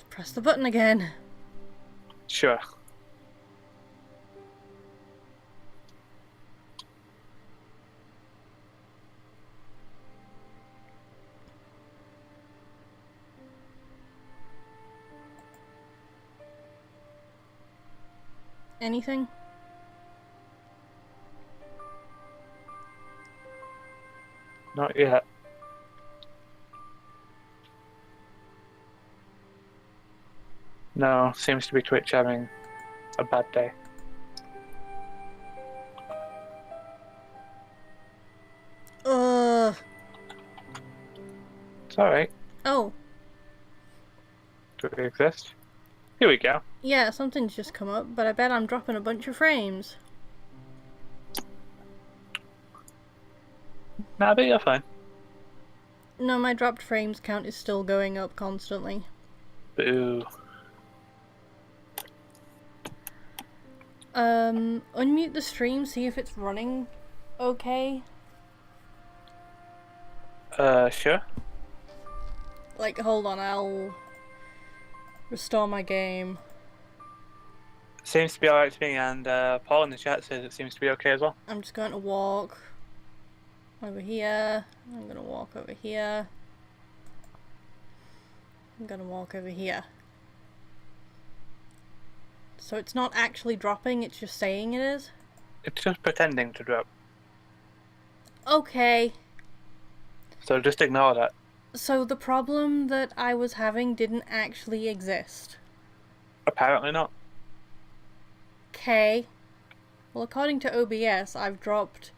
Press the button again. Sure. Anything? Not yet. No, seems to be Twitch having a bad day. It's alright. Oh. Do we exist? Here we go. Yeah, something's just come up, but I bet I'm dropping a bunch of frames. Nah, but you're fine. No, my dropped frames count is still going up constantly. Boo. Unmute the stream, see if it's running okay. Sure. Like, hold on, I'll restore my game. Seems to be alright to me, and Paul in the chat says it seems to be okay as well. I'm just going to walk over here. I'm going to walk over here. I'm going to walk over here. So it's not actually dropping, it's just saying it is? It's just pretending to drop. Okay. So just ignore that. So the problem that I was having didn't actually exist. Apparently not. Okay. Well, according to OBS, I've dropped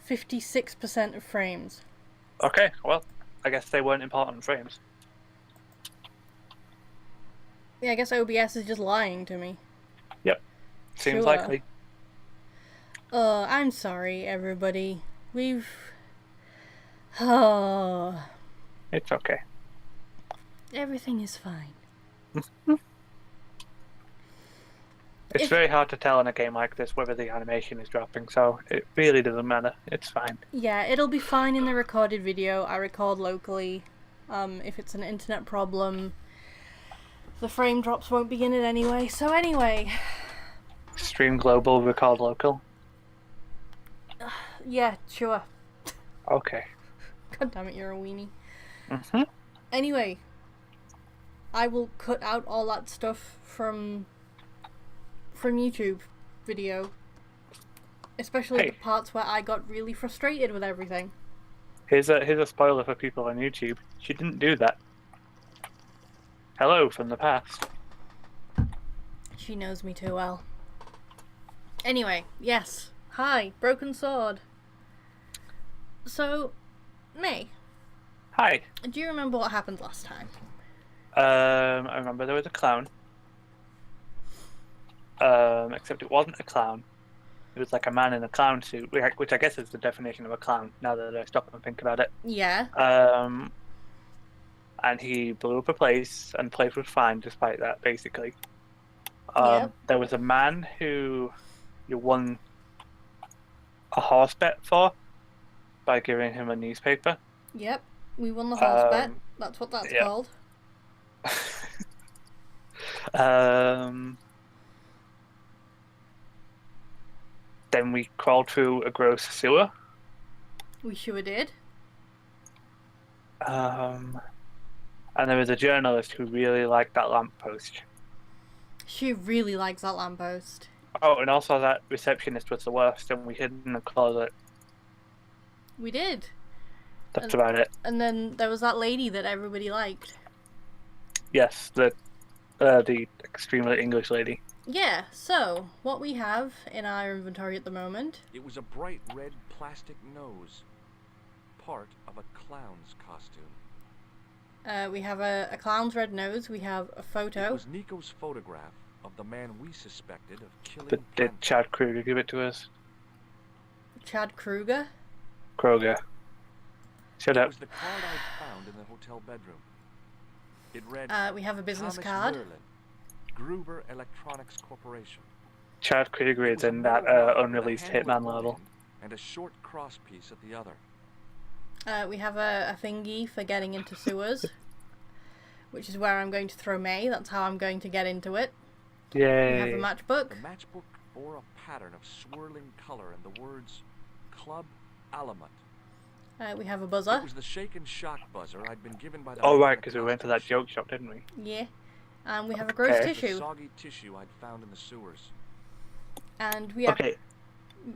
56% of frames. Okay, well, I guess they weren't important frames. Yeah, I guess OBS is just lying to me. Yep. Seems Sure. likely. I'm sorry, everybody. We've... Oh... It's okay. Everything is fine. It's very hard to tell in a game like this whether the animation is dropping, so it really doesn't matter. It's fine. Yeah, it'll be fine in the recorded video. I record locally. If it's an internet problem, the frame drops won't be in it anyway. So anyway... Stream global, record local. Yeah, sure. Okay. God damn it, you're a weenie. Mm-hmm. Anyway, I will cut out all that stuff from YouTube video. Especially the parts where I got really frustrated with everything. Here's a spoiler for people on YouTube. She didn't do that. Hello from the past. She knows me too well. Anyway, yes. Hi, Broken Sword. So, May. Hi. Do you remember what happened last time? I remember there was a clown. Except it wasn't a clown. It was like a man in a clown suit, which I guess is the definition of a clown, now that I stop and think about it. Yeah. And he blew up a place, and the place was fine despite that, basically. Yep. There was a man who you won a horse bet for by giving him a newspaper. Yep. We won the horse bet. That's what that's called. Then we crawled through a gross sewer. We sure did. And there was a journalist who really liked that lamppost. She really likes that lamppost. Oh, and also that receptionist was the worst, and we hid in the closet. We did. That's about it. And then there was that lady that everybody liked. Yes, the extremely English lady. Yeah, so, what we have in our inventory at the moment... It was a bright red plastic nose. Part of a clown's costume. We have a clown's red nose, we have a photo. It was Nico's photograph of the man we suspected of killing... Did Chad Kruger give it to us? Chad Kruger? Kroger. Shut up. It was the card I found in the hotel bedroom. It read... we have a business Thomas card. Merlin, Gruber Electronics Corporation. Chad Kruger is in that unreleased Hitman level. And a short crosspiece at the other. We have a thingy for getting into sewers. which is where I'm going to throw May. That's how I'm going to get into it. Yay. We have a matchbook. The matchbook bore a pattern of swirling color and the words Club Alamut. We have a It buzzer. was the shake and shock buzzer I'd been given by the Oh, man right, at the because we went to costume that joke shop, didn't we? Yeah. And we have a gross Okay. The tissue. soggy tissue I'd found in the sewers. And we have... Okay,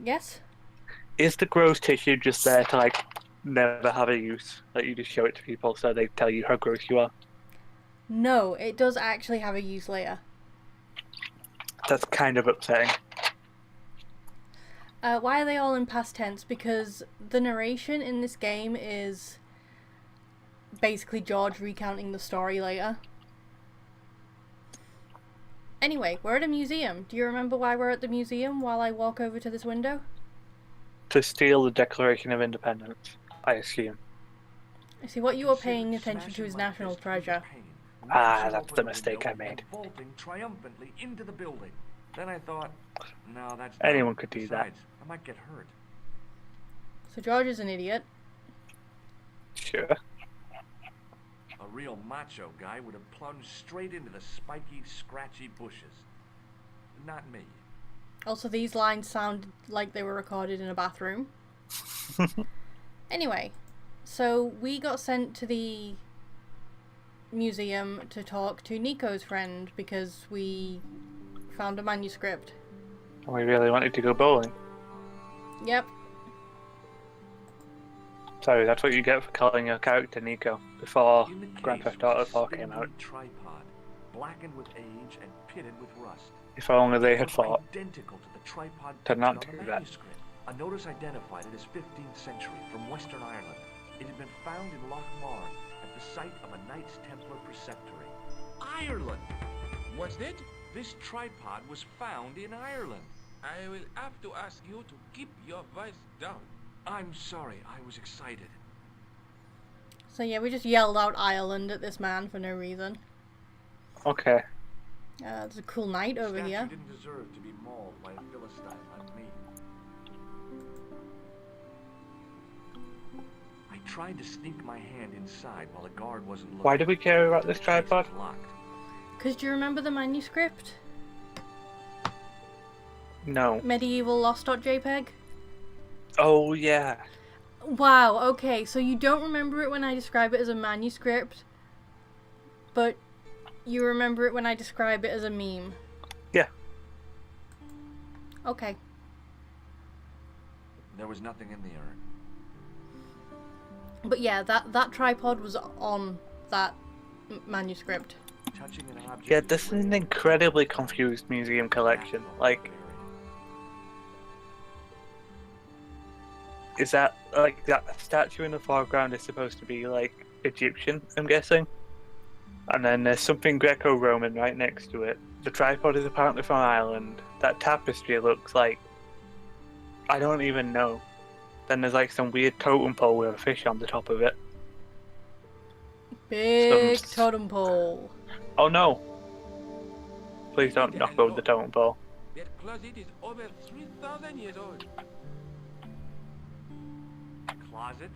Yes? is the gross tissue just there to, like, never have a use? Like, you just show it to people so they tell you how gross you are? No, it does actually have a use later. That's kind of upsetting. Why are they all in past tense? Because the narration in this game is basically George recounting the story later. Anyway, we're at a museum. Do you remember why we're at the museum while I walk over to this window? To steal the Declaration of Independence, I assume. I see what you were Considered paying attention to smashing is my national fist through the treasure. pane, Ah, wrenching that's open the a mistake window I made. and vaulting triumphantly into the building. Then I thought, no, that's Anyone dumb. could do that. Besides, I might get hurt. So George is an idiot. Sure. A real macho guy would have plunged straight into the spiky, scratchy bushes. Not me. Also, these lines sound like they were recorded in a bathroom. Anyway, so we got sent to the museum to talk to Nico's friend because we found a manuscript. We really wanted to go bowling. Yep. So that's what you get for calling your character Nico before In the Grand case Theft was Auto a 4 came spindly out. tripod, blackened with age and pitted with rust. If only they It had was thought identical to the tripod to pictured not on the do that. manuscript. A notice identified it as 15th century from Western Ireland. It had been found in Loch Marn at the site of a Knights Templar preceptory. Ireland! What's that? This tripod was found in Ireland. I will have to ask you to keep your voice down. I'm sorry, I was excited. So yeah, we just yelled out Ireland at this man for no reason. Okay. There's a cool knight over Statue here. didn't deserve to be mauled by a Philistine like me. I tried to sneak my hand inside while the guard wasn't looking. Why do we care about this The case tripod? was locked. Because do you remember the manuscript? No. Medievallost.jpg? Oh, yeah. Wow, okay, so you don't remember it when I describe it as a manuscript, but you remember it when I describe it as a meme. Yeah. Okay. There was nothing in the urn. But yeah, that tripod was on that manuscript. Touching an object. Yeah, this is an incredibly confused museum collection. Like, is that, like, that statue in the foreground is supposed to be, like, Egyptian, I'm guessing? And then there's something Greco-Roman right next to it. The tripod is apparently from Ireland. That tapestry looks like... I don't even know. Then there's, like, some weird totem pole with a fish on the top of it. Big Some- totem pole. Oh no! Please don't knock over the totem pole. That closet is over 3,000 years old. Closet?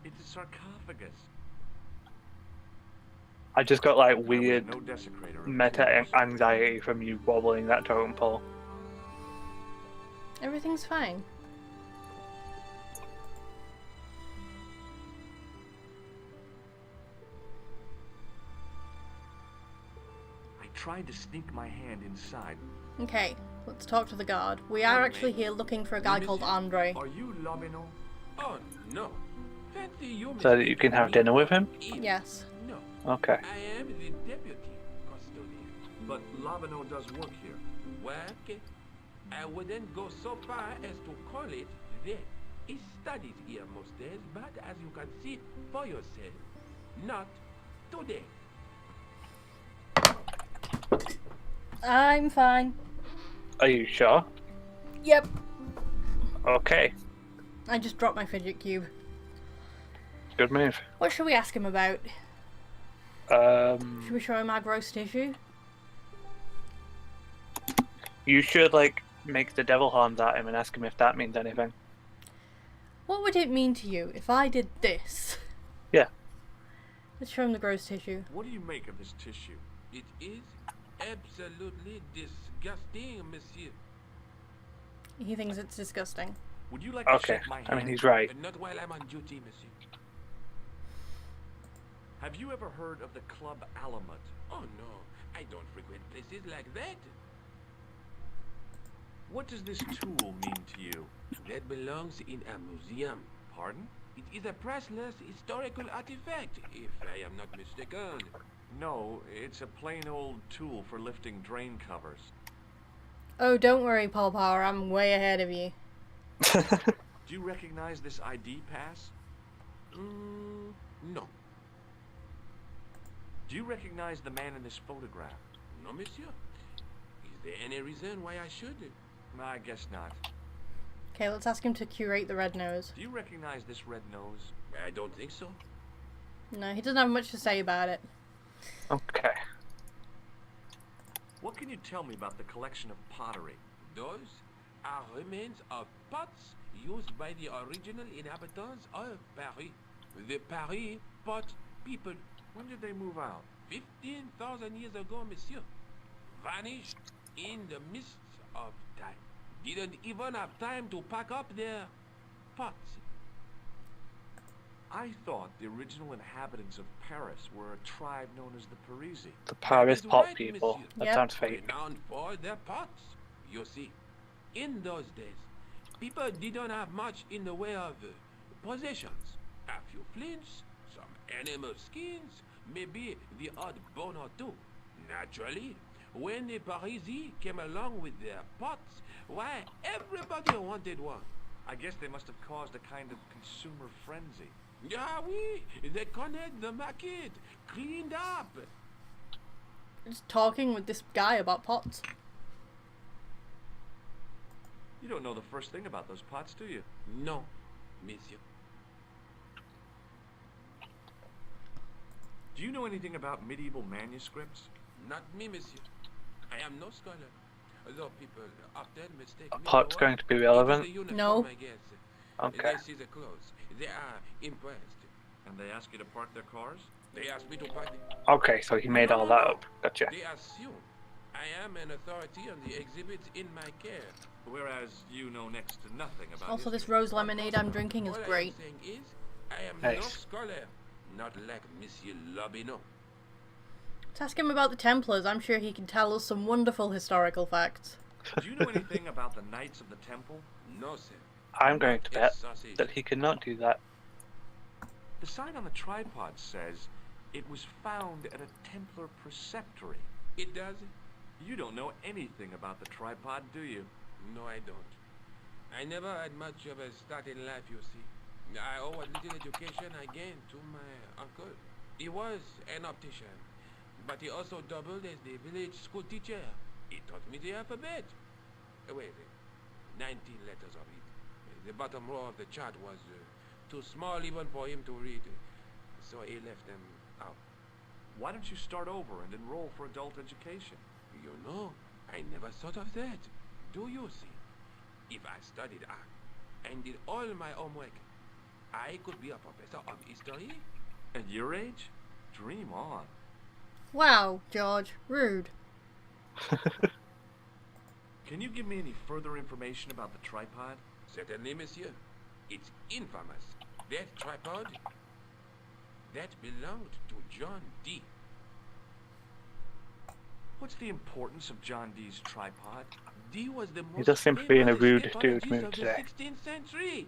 It's a sarcophagus. I just got, like, There was weird no desecrator of meta tombs. anxiety from you wobbling that totem pole. Everything's fine. I tried to sneak my hand inside. Okay, let's talk to the guard. We are actually here looking for a guy called Andre. Are you Lobino? Oh, no. Fancy you So that you can have dinner with him? Yes. No, Okay. I am the deputy custodian. But Lobino does work here. Work? I wouldn't go so far as to call it that. He studies here most days, but as you can see for yourself, not today. I'm fine. Are you sure? Yep. Okay. I just dropped my fidget cube. Good move. What should we ask him about? Should we show him our gross tissue? You should, like, make the devil horns at him and ask him if that means anything. What would it mean to you if I did this? Yeah. Let's show him the gross tissue. What do you make of this tissue? It is absolutely disgusting, monsieur. He thinks it's disgusting. Would you like to Okay, shake my hand? I mean, he's right. Not while I'm on duty, monsieur. Have you ever heard of the Club Alamut? Oh no, I don't frequent places like that. What does this tool mean to you? That belongs in a museum. Pardon? It is a priceless historical artifact, if I am not mistaken. No, it's a plain old tool for lifting drain covers. Oh, don't worry, Paul Power. I'm way ahead of you. Do you recognize this ID pass? No. Do you recognize the man in this photograph? No, monsieur. Is there any reason why I should? I guess not. Okay, let's ask him to curate the red nose. Do you recognize this red nose? I don't think so. No, he doesn't have much to say about it. Okay. What can you tell me about the collection of pottery? Those are remains of pots used by the original inhabitants of Paris. The Paris pot people. When did they move out? 15,000 years ago, monsieur. Vanished in the mists of time. Didn't even have time to pack up their pots. I thought the original inhabitants of Paris were a tribe known as the Parisi. The Paris That is pot right, people. monsieur. That Yep. sounds fake. Renowned for their pots. You see, in those days, people didn't have much in the way of possessions. A few flints, some animal skins, maybe the odd bone or two. Naturally, when the Parisi came along with their pots, why, everybody wanted one. I guess they must have caused a kind of consumer frenzy. Ah oui, they connect the market, cleaned up. Just talking with this guy about pots. You don't know the first thing about those pots, do you? No, monsieur. Do you know anything about medieval manuscripts? Not me, monsieur. I am no scholar. Although people often mistake A me pot's for going one. to be It is relevant? the uniform, No. I guess. Okay. They see the clothes. They are impressed. And they ask you to park their cars? They ask me to party. Okay, so he made all that up. Gotcha. They assume I am an authority on the exhibits in my care. Whereas you know next to nothing about Also, this history. rose lemonade I'm drinking is All I am great. saying is, I am no Nice. scholar, not like Monsieur Lobineau. Let's ask him about the Templars. I'm sure he can tell us some wonderful historical facts. Do you know anything about the Knights of the Temple? No, sir. I'm going to Not a bet sausage. that he cannot do that. The sign on the tripod says it was found at a Templar preceptory. It does? You don't know anything about the tripod, do you? No, I don't. I never had much of a start in life, you see. I owe what little education I gained to my uncle. He was an optician, but he also doubled as the village school teacher. He taught me the alphabet. Wait, 19 letters of it. The bottom row of the chart was too small even for him to read, so he left them out. Why don't you start over and enroll for adult education? You know, I never thought of that. Do you see? If I studied art and did all my homework, I could be a professor of history. At your age? Dream on. Wow, George. Rude. Can you give me any further information about the tripod? Certainly, monsieur. It's infamous. That tripod, that belonged to John Dee. What's the importance of John Dee's tripod? Dee was the most does seem to be in a famous rude escapologist dude mood of today. the 16th century.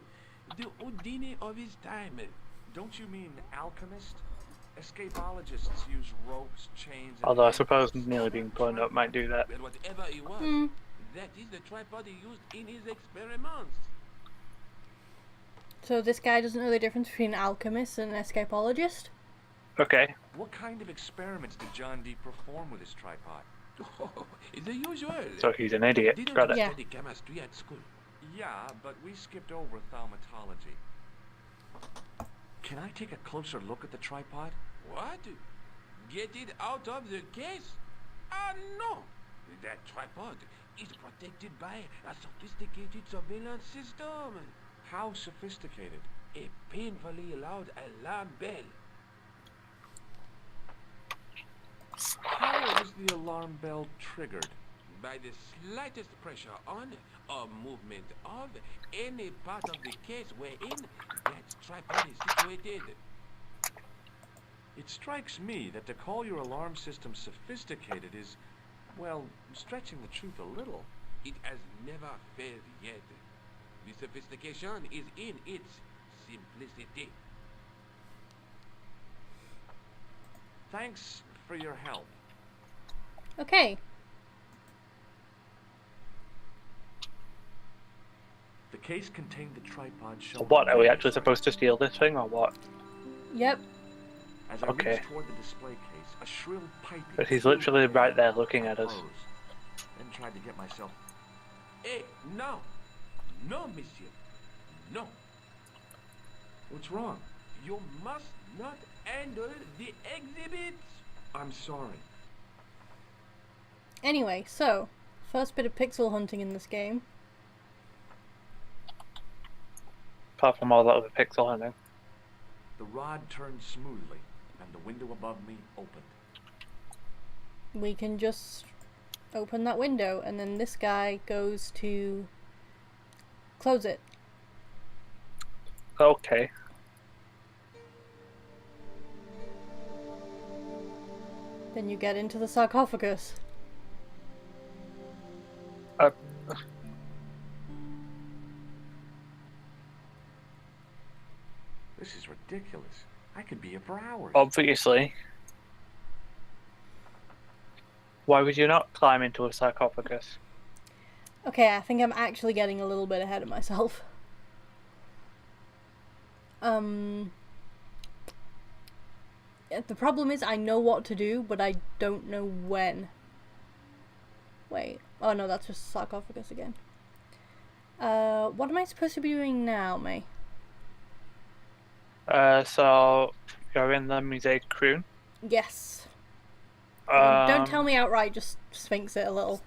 The Houdini of his time. Don't you mean alchemist? Escapologists use ropes, chains, and Although I suppose handcuffs. nearly being blown up might do that. But whatever he was, Hmm. that is the tripod he used in his experiments. So this guy doesn't know the difference between an alchemist and an escapologist? Okay. What kind of experiments did John Dee perform with his tripod? Oh, the usual. So he's an idiot. Didn't Got you it. Yeah. study chemistry at school? Yeah, but we skipped over thaumatology. Can I take a closer look at the tripod? What? Get it out of the case? Ah, no! That tripod is protected by a sophisticated surveillance system. How sophisticated? A painfully loud alarm bell. the alarm bell triggered? By the slightest pressure on or movement of any part of the case wherein that tripod is situated. It strikes me that to call your alarm system sophisticated is, well, stretching the truth a little. It has never failed yet. The sophistication is in its simplicity. Thanks for your help. Okay. The case contained the tripod shown. So what, on are we the actually supposed to steal this thing or what? Yep. As I Okay. reached toward the display case, a shrill piping. But he's filled literally the right air. there looking at I us. froze, then tried to get myself. Hey, no! No, monsieur. No. What's wrong? You must not handle the exhibits. I'm sorry. Anyway, so, first bit of pixel hunting in this game. Apart from all that other pixel hunting. The rod turned smoothly, and the window above me opened. We can just open that window, and then this guy goes to close it. Okay. Then you get into the sarcophagus. Uh, This is ridiculous. I could be here for hours. obviously. Why would you not climb into a sarcophagus? Okay, I think I'm actually getting a little bit ahead of myself. The problem is I know what to do, but I don't know when. Wait. Oh no, that's just sarcophagus again. What am I supposed to be doing now, May? So you're in the Musée Croon. Yes. Don't tell Um, me outright, just sphinx it a little.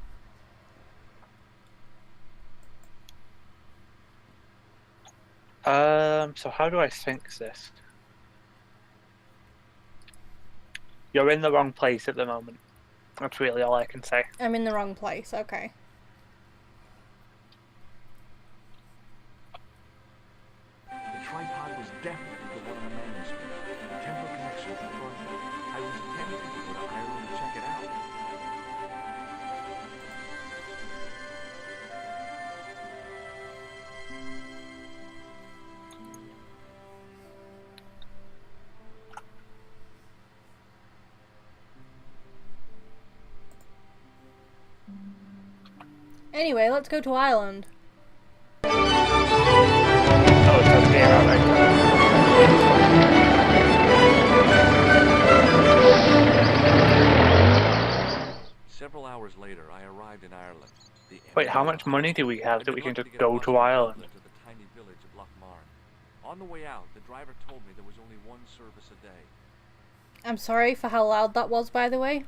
So how do I sphinx this? You're in the wrong place at the moment. That's really all I can say. I'm in the wrong place, okay. The tripod was definitely the one on the manuscript. The Templar connection confirmed it. I was tempted to go to Ireland to check it out. Anyway, let's go to Ireland. Oh, it's over here, alright. Several hours later, I arrived in Ireland. The Wait, how empty much money do we have I'd that been we can lucky just to get go a to bus Ireland? equivalent to the tiny village of Lochmarn. On the way out, the driver told me there was only one service a day. I'm sorry for how loud that was, by the way.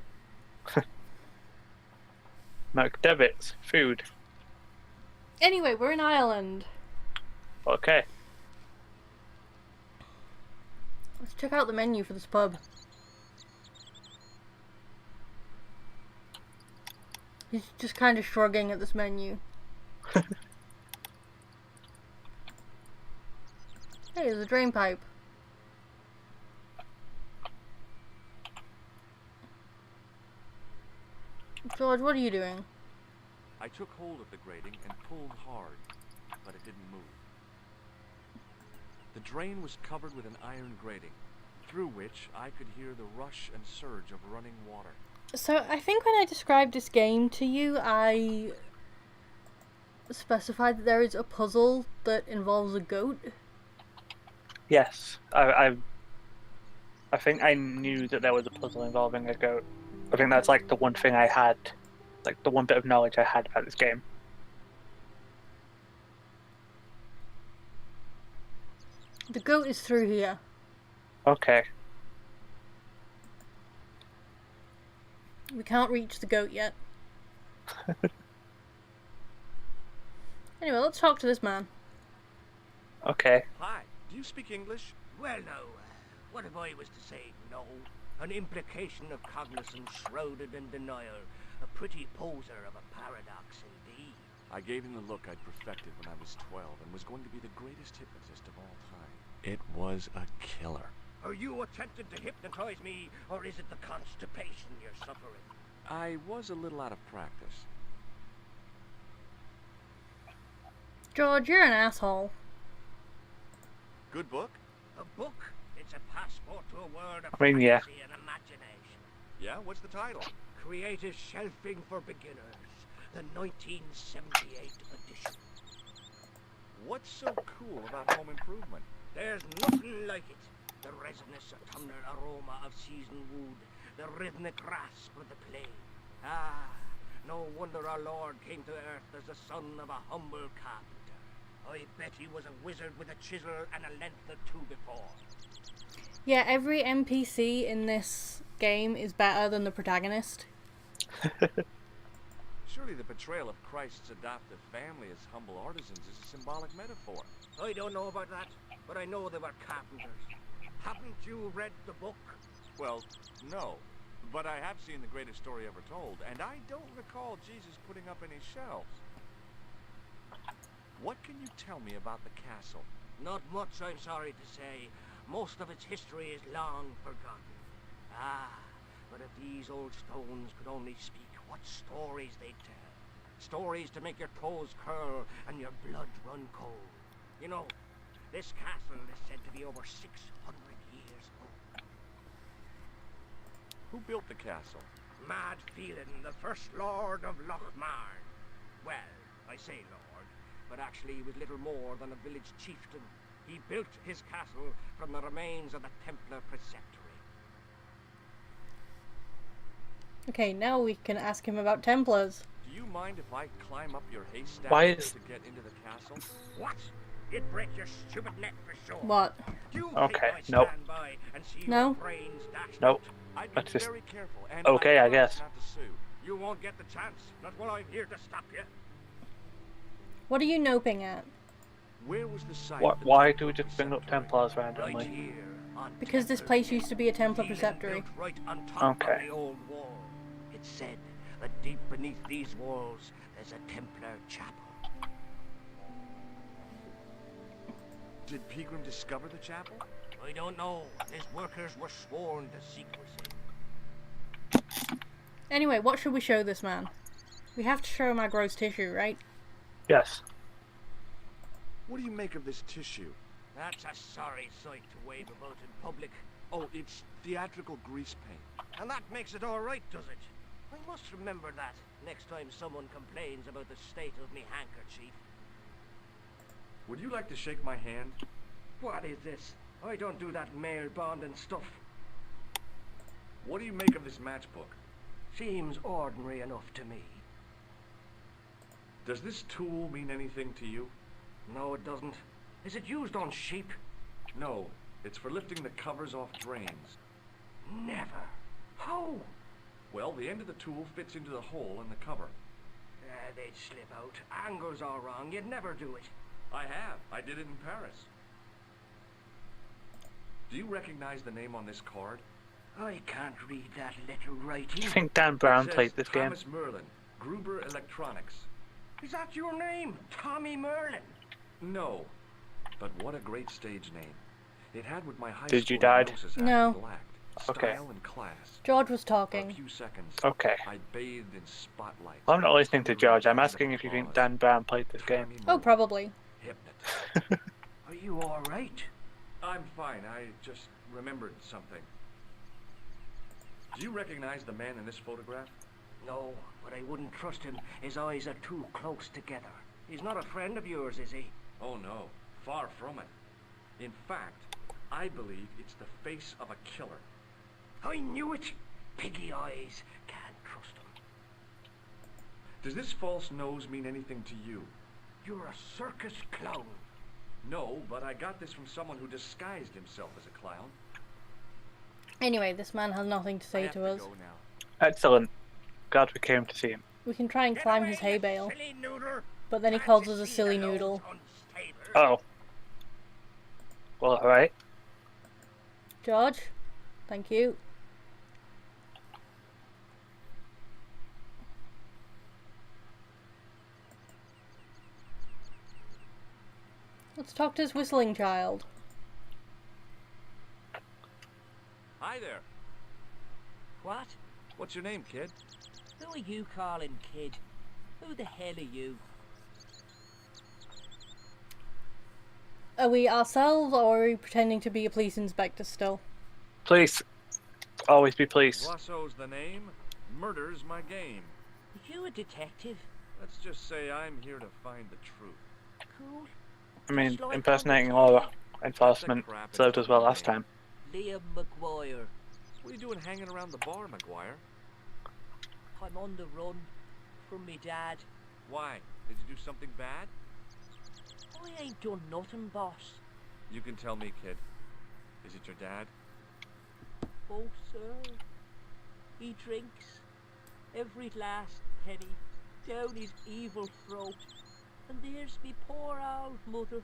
McDevitt's food. Anyway, we're in Ireland. Okay. Let's check out the menu for this pub. He's just kind of shrugging at this menu. Hey, there's a drain pipe. George, what are you doing? I took hold of the grating and pulled hard, but it didn't move. The drain was covered with an iron grating, through which I could hear the rush and surge of running water. So, I think when I described this game to you, I specified that there is a puzzle that involves a goat. Yes, I think I knew that there was a puzzle involving a goat. I think that's like the one thing I had, like the one bit of knowledge I had about this game. The goat is through here. Okay. We can't reach the goat yet. Anyway, let's talk to this man. Okay. Hi, do you speak English? Well, no. What if I was to say no? An implication of cognizance shrouded in denial. A pretty poser of a paradox indeed. I gave him the look I'd perfected when I was 12 and was going to be the greatest hypnotist of all time. It was a killer. Are you attempting to hypnotize me, or is it the constipation you're suffering? I was a little out of practice. George, you're an asshole. Good book? A book? It's a passport to a world of I mean, yeah. fantasy and imagination. Yeah, what's the title? Creative Shelving for Beginners. The 1978 edition. What's so cool about home improvement? There's nothing like it. The resinous autumnal aroma of seasoned wood. The rhythmic rasp of the plane. Ah, no wonder our Lord came to earth as the son of a humble carpenter. I bet he was a wizard with a chisel and a length or two before. Yeah, every NPC in this game is better than the protagonist. Surely the portrayal of Christ's adoptive family as humble artisans is a symbolic metaphor. I don't know about that, but I know they were carpenters. Haven't you read the book? Well, no. But I have seen The Greatest Story Ever Told, and I don't recall Jesus putting up any shelves. What can you tell me about the castle? Not much, I'm sorry to say. Most of its history is long forgotten. Ah, but if these old stones could only speak, what stories they'd tell. Stories to make your toes curl and your blood run cold. You know, this castle is said to be over 600 years old. Who built the castle? Mad Phelan, the first Lord of Lochmarn. Well, I say Lord, but actually he was little more than a village chieftain. He built his castle from the remains of the Templar preceptory. Okay, now we can ask him about Templars. Do you mind if I climb up your haystack Why is- to get into the castle? What? You'd break your stupid neck for sure. What? Do you Okay, think I'd nope. stand by and see No. your brains dashed Nope. out? I'd be That's just very careful, and okay, I promise guess. not to sue. You won't get the chance. Not while I'm here to stop you. What are you noping at? Where was the site? Why, of the why Templar do we just bring up preceptory? Templars Right randomly? here. On Because this Templar place Hill. used to be a Templar Phelan preceptory. built right on top Okay. of the old wall. It's said that deep beneath these walls there's a Templar chapel. Did Pegram discover the chapel? I don't know. His workers were sworn to secrecy. Anyway, what should we show this man? We have to show him our gross tissue, right? Yes. What do you make of this tissue? That's a sorry sight to wave about in public. Oh, it's theatrical grease paint. And that makes it all right, does it? I must remember that next time someone complains about the state of me handkerchief. Would you like to shake my hand? What is this? I don't do that male bonding stuff. What do you make of this matchbook? Seems ordinary enough to me. Does this tool mean anything to you? No, it doesn't. Is it used on sheep? No, it's for lifting the covers off drains. Never. How? Well, the end of the tool fits into the hole in the cover. They'd slip out. Angles are wrong. You'd never do it. I have. I did it in Paris. Do you recognize the name on this card? I can't read that little Do writing. you think Dan Brown It says played this game? Thomas Merlin, Gruber Electronics. Is that your name? Tommy Merlin? No, but what a great stage name. It had what my high Did school you die? hypnosis No. act lacked. Okay. Style and class. George was For a talking. few seconds, Okay. I bathed in spotlight. Well, I'm not listening to George. I'm asking if you think Dan Brown played this game. Oh, probably. Hypnotist. Are you all right? I'm fine. I just remembered something. Do you recognize the man in this photograph? No, but I wouldn't trust him. His eyes are too close together. He's not a friend of yours, is he? Oh no, far from it. In fact, I believe it's the face of a killer. I knew it! Piggy eyes. Can't trust him. Does this false nose mean anything to you? You're a circus clown. No, but I got this from someone who disguised himself as a clown. Anyway, this man has nothing to I say have to us. go now. Excellent. Glad we came to see him. We can try and Get climb away, his you hay bale, silly noodle. but then he Can't calls you us a see silly the load's noodle. unstable? Oh. Well, alright. George? Thank you. Get away, you silly noodle. Can't you see the load's unstable? George? Thank you. Let's talk to this whistling child. Hi there. What? What's your name, kid? Who are you calling kid? Who the hell are you? Are we ourselves, or are we pretending to be a police inspector still? Police. Always be police. Rosso's the name. Murder's my game. Are you a detective? Let's just say I'm here to find the truth. Cool. I mean, Just like impersonating on the law telly. enforcement served us well last time. Liam McGuire. What are you doing hanging around the bar, McGuire? I'm on the run from me dad. Why? Did you do something bad? I ain't done nothing, boss. You can tell me, kid. Is it your dad? Oh, sir. He drinks every last penny down his evil throat. And there's me poor old mother,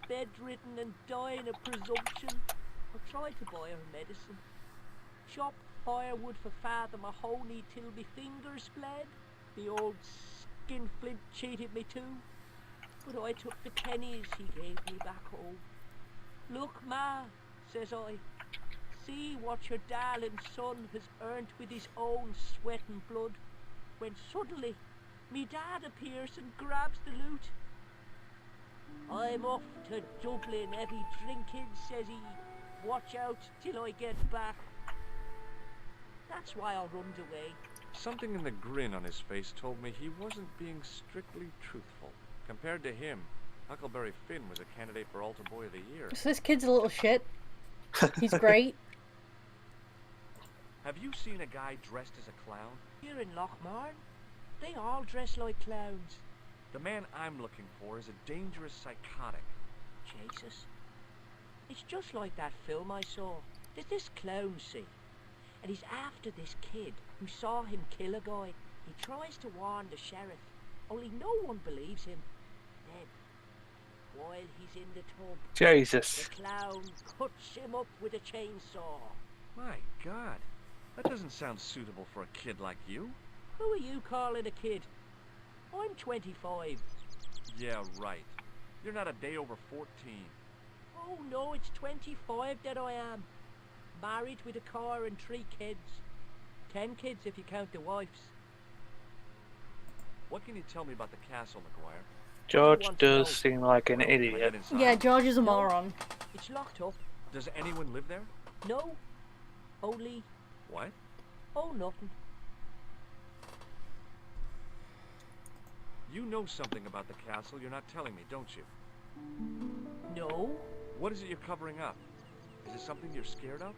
bedridden and dying of presumption. I tried to buy her medicine. Chop firewood for Father Mahoney till me fingers bled. The old skinflint cheated me too. But I took the pennies he gave me back home. Look, Ma, says I. See what your darling son has earned with his own sweat and blood. When suddenly, me dad appears and grabs the loot. I'm off to Dublin, heavy drinking, says he. Watch out till I get back. That's why I runned away. Something in the grin on his face told me he wasn't being strictly truthful. Compared to him, Huckleberry Finn was a candidate for Altar Boy of the Year. So this kid's a little shit. He's great. Have you seen a guy dressed as a clown? Here in Lochmarn, they all dress like clowns. The man I'm looking for is a dangerous psychotic. Jesus. It's just like that film I saw. There's this clown scene, and he's after this kid who saw him kill a guy. He tries to warn the sheriff, only no one believes him. Then, while he's in the tub, Jesus. the clown cuts him up with a chainsaw. My God, that doesn't sound suitable for a kid like you. Who are you calling a kid? I'm 25. Yeah, right. You're not a day over 14. Oh no, it's 25 that I am. Married with a car and 3 kids. 10 kids if you count the wives. What can you tell me about the castle, McGuire? George does seem like an Can I idiot. get inside? Yeah, George is a moron. It's locked up. Does anyone live there? No. Only... What? Oh, nothing. You know something about the castle you're not telling me, don't you? No. What is it you're covering up? Is it something you're scared of?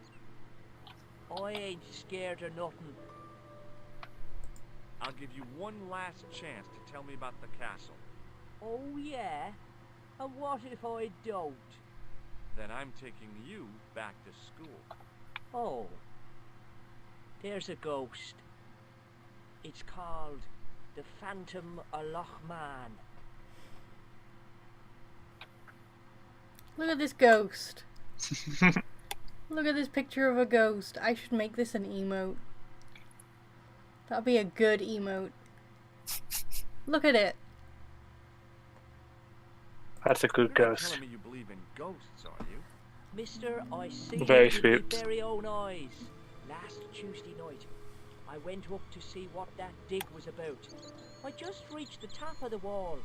I ain't scared of nothing. I'll give you one last chance to tell me about the castle. Oh, yeah? And what if I don't? Then I'm taking you back to school. Oh. There's a ghost. It's called the Phantom of Lochmarn. Look at this ghost. Look at this picture of a ghost. I should make this an emote. That'd be a good emote. Look at it. That's a good You're not ghost. telling me you believe in ghosts, are you? Mister, I see Very it with my spooked. very own eyes. Last Tuesday night, I went up to see what that dig was about. I just reached the top of the wall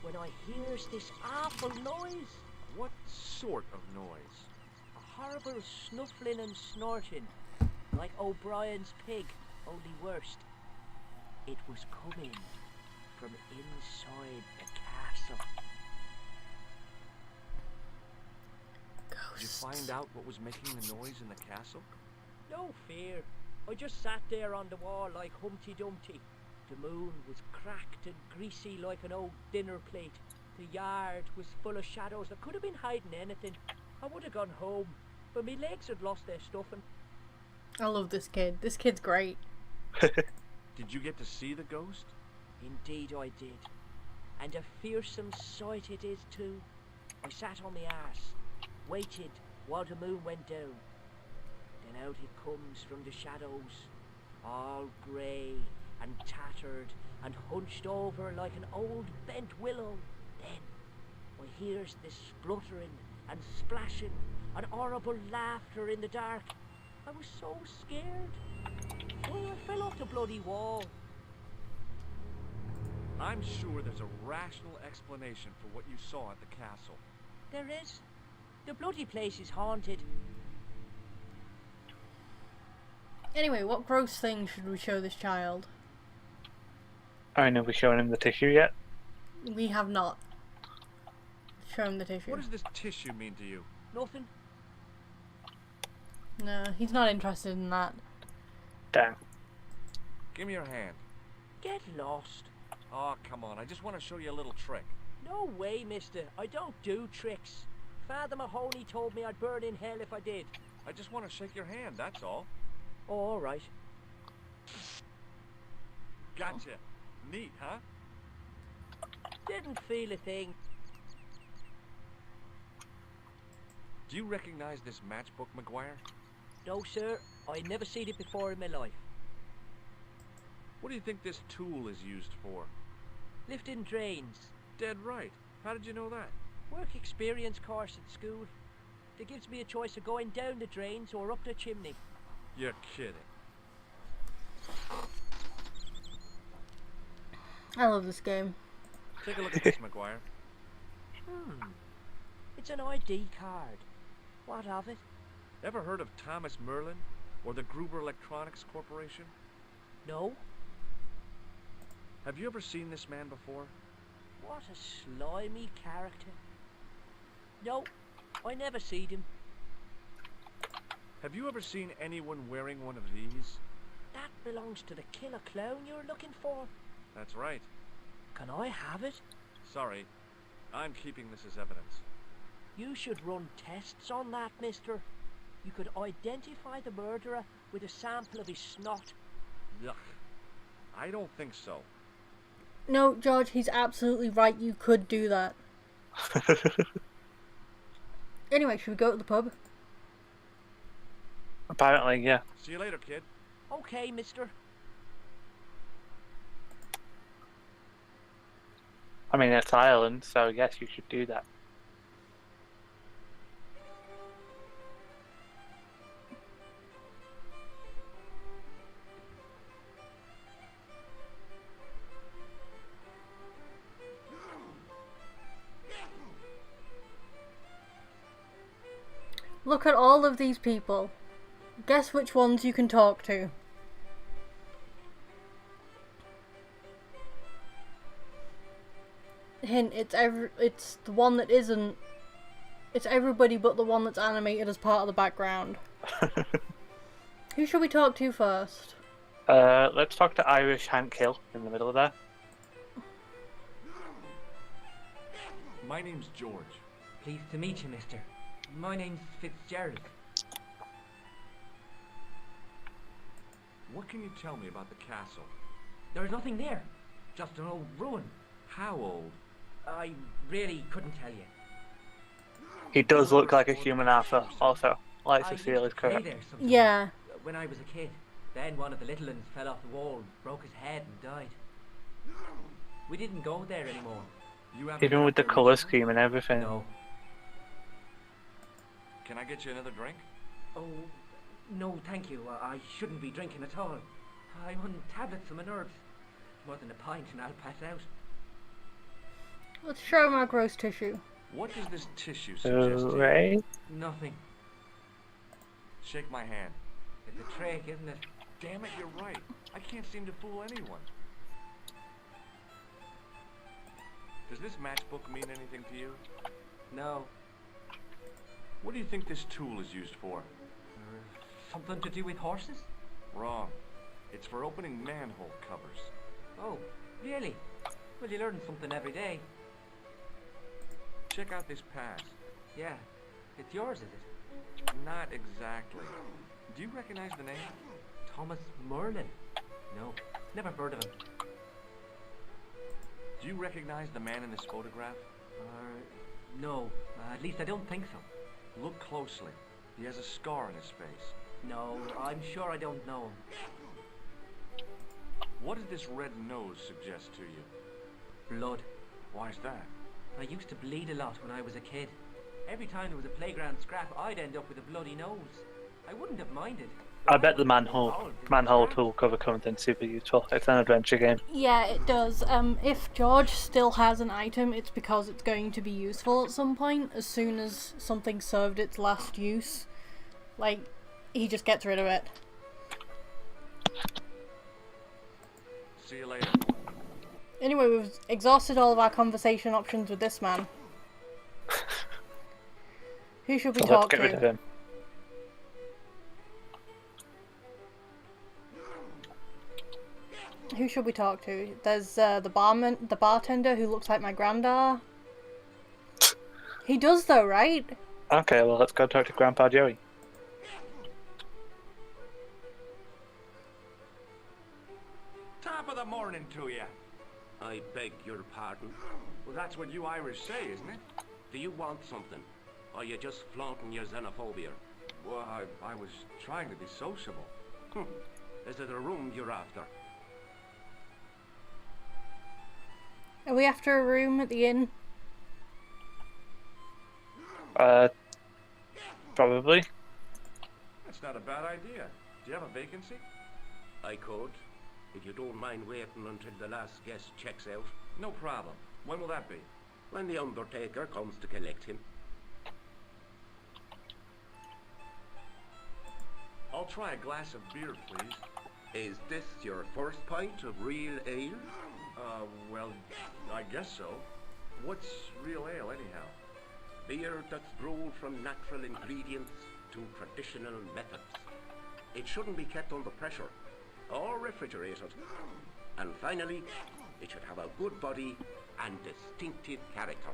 when I hears this awful noise. What sort of noise? A horrible snuffling and snorting, like O'Brien's pig, only worse. It was coming from inside the castle. Did you find out what was making the noise in the castle? No fear. I just sat there on the wall like Humpty Dumpty. The moon was cracked and greasy like an old dinner plate. The yard was full of shadows. I could have been hiding anything. I would have gone home, but my legs had lost their stuffing. I love this kid. This kid's great. Did you get to see the ghost? Indeed I did. And a fearsome sight it is too. I sat on my arse, waited while the moon went down. Then out it comes from the shadows, all grey and tattered and hunched over like an old bent willow. Then, I hears this spluttering and splashing and horrible laughter in the dark. I was so scared. Oh, I fell off the bloody wall. I'm sure there's a rational explanation for what you saw at the castle. There is. The bloody place is haunted. Anyway, what gross thing should we show this child? I know we're showing him the tissue yet. We have not shown the tissue. What does this tissue mean to you? Nothing. No, he's not interested in that. Damn. Give me your hand. Get lost. Oh, come on. I just want to show you a little trick. No way, mister. I don't do tricks. Father Mahoney told me I'd burn in hell if I did. I just want to shake your hand, that's all. Oh, all right. Gotcha. Neat, huh? Didn't feel a thing. Do you recognize this matchbook, McGuire? No, sir. I never seen it before in my life. What do you think this tool is used for? Lifting drains. Dead right. How did you know that? Work experience course at school. They gives me a choice of going down the drains or up the chimney. You're kidding. I love this game. Take a look at this, McGuire. It's an ID card. What of it? Ever heard of Thomas Merlin or the Gruber Electronics Corporation? No. Have you ever seen this man before? What a slimy character. No, I never seen him. Have you ever seen anyone wearing one of these? That belongs to the killer clown you're looking for. That's right. Can I have it? Sorry, I'm keeping this as evidence. You should run tests on that, mister. You could identify the murderer with a sample of his snot. Yuck. I don't think so. No, George, he's absolutely right. You could do that. Anyway, should we go to the pub? Apparently, yeah. See you later, kid. Okay, mister. I mean, it's Ireland, so yes, you should do that. Look at all of these people. Guess which ones you can talk to. Hint, it's the one that isn't. It's everybody but the one that's animated as part of the background. Who should we talk to first? Let's talk to Irish Hank Hill in the middle of there. My name's George. Pleased to meet you, mister. My name's Fitzgerald. What can you tell me about the castle? There's nothing there. Just an old ruin. How old? I really couldn't tell you. He does look like a human alpha, also. Likes I to feel is used to play correct. there sometimes, Yeah. when I was a kid. Then one of the little ones fell off the wall, broke his head and died. We didn't go there anymore. You haven't Even been with up the there colour recently? scheme and everything. No. Can I get you another drink? Oh, no thank you. I shouldn't be drinking at all. I'm on tablets for my nerves. More than a pint and I'll pass out. Let's show him our gross tissue. What does this tissue suggest to you? Right? Nothing. Shake my hand. It's a trick, isn't it? Damn it, you're right. I can't seem to fool anyone. Does this matchbook mean anything to you? No. What do you think this tool is used for? Something to do with horses? Wrong. It's for opening manhole covers. Oh, really? Well, you learn something every day. Check out this pass. Yeah. It's yours, is it? Not exactly. Do you recognize the name? Thomas Merlin? No. Never heard of him. Do you recognize the man in this photograph? No. At least I don't think so. Look closely. He has a scar on his face. No, I'm sure I don't know him. What does this red nose suggest to you? Blood. Why's that? I used to bleed a lot when I was a kid. Every time there was a playground scrap, I'd end up with a bloody nose. I wouldn't have minded. I bet the manhole tool cover comes in super useful. It's an adventure game. Yeah, it does. If George still has an item, it's because it's going to be useful at some point. As soon as something served its last use, like, he just gets rid of it. See you later. Anyway, we've exhausted all of our conversation options with this man. Who should we So talk let's get rid to? of him. Who should we talk to? There's the bartender who looks like my granddad. He does though, right? Okay, well, let's go talk to Grandpa Joey. Top of the morning to you. I beg your pardon. Well, that's what you Irish say, isn't it? Do you want something? Or are you just flaunting your xenophobia? Well, I was trying to be sociable. Is it a room you're after? Are we after a room at the inn? Probably. That's not a bad idea. Do you have a vacancy? I could, if you don't mind waiting until the last guest checks out. No problem. When will that be? When the undertaker comes to collect him. I'll try a glass of beer, please. Is this your first pint of real ale? Well, I guess so. What's real ale, anyhow? Beer that's brewed from natural ingredients to traditional methods. It shouldn't be kept under pressure or refrigerated. And finally, it should have a good body and distinctive character.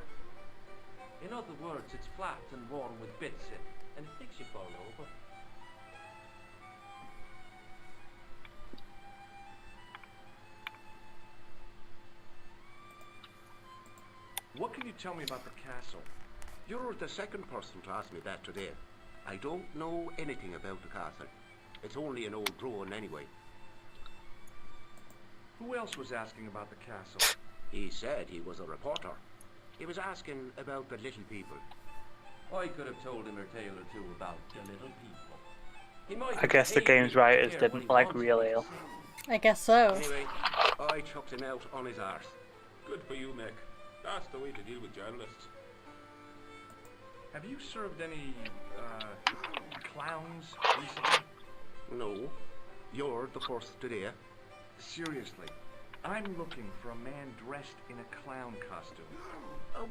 In other words, it's flat and worn with bits in, and it makes you fall over. What can you tell me about the castle? You're the second person to ask me that today. I don't know anything about the castle. It's only an old ruin anyway. Who else was asking about the castle? He said he was a reporter. He was asking about the little people. I could have told him a tale or two about the little people. He might I have guess the paid game's me to writers hear what didn't he like wanted real me to ale. say. I guess so. Anyway, I chucked him out on his arse. Good for you, Mick. That's the way to deal with journalists. Have you served any, clowns recently? No, you're the first today. Seriously, I'm looking for a man dressed in a clown costume.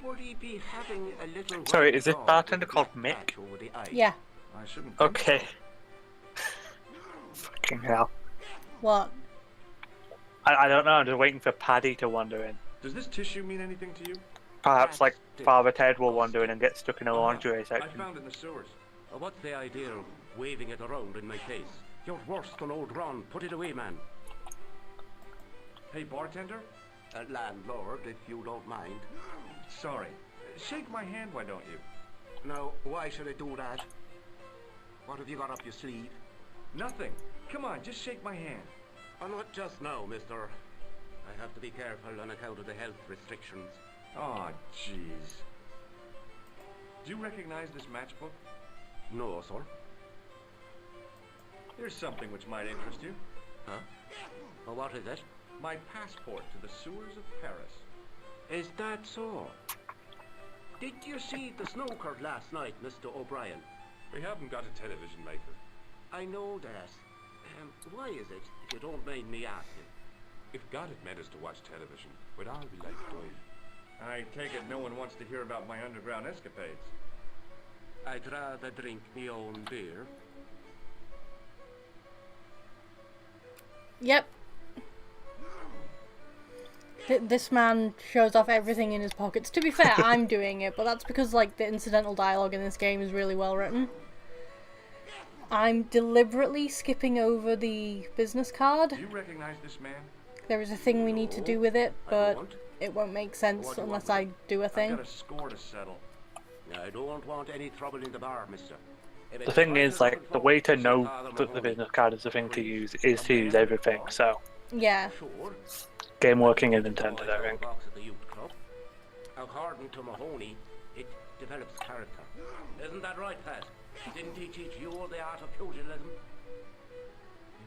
Would he be having a little... Sorry, white is this dog bartender with a called black Mick? patch over the eye? Yeah. I shouldn't think Okay. so. Fucking hell. What? I don't know, I'm just waiting for Paddy to wander in. Does this tissue mean anything to you? Perhaps like That's Father Ted will wander in and get stuck in a lingerie I section. found it in the sewers. What's the idea of waving it around in my face? You're worse than old Ron. Put it away, man. Hey, bartender? Landlord, if you don't mind. Sorry. Shake my hand, why don't you? Now, why should I do that? What have you got up your sleeve? Nothing. Come on, just shake my hand. Not just now, mister. I have to be careful on account of the health restrictions. Aw, jeez. Do you recognize this matchbook? No, sir. Here's something which might interest you. Huh? Well, what is it? My passport to the sewers of Paris. Is that so? Did you see the snooker last night, Mr. O'Brien? We haven't got a television maker. I know that. Why is it, if you don't mind me asking? If God had meant us to watch television, we'd all be like doing. I take it no one wants to hear about my underground escapades. I'd rather drink me own beer. Yep. This man shows off everything in his pockets. To be fair, I'm doing it, but that's because like the incidental dialogue in this game is really well written. I'm deliberately skipping over the business card. Do you recognize this man? There is a thing we need to do with it, I but won't. it won't make sense What do you unless want I do a I've thing. got a score to settle. I don't want any trouble in the bar, mister. If The it's thing right is, as like, a the way to phone, know Father that the Mahoney. business card is the thing to use is to use everything, so Yeah. Sure. game working is Oh, intended, I I saw a think. box at the youth club. According to Mahoney, it develops character. Isn't that right, Pat? Didn't he teach you the art of pugilism?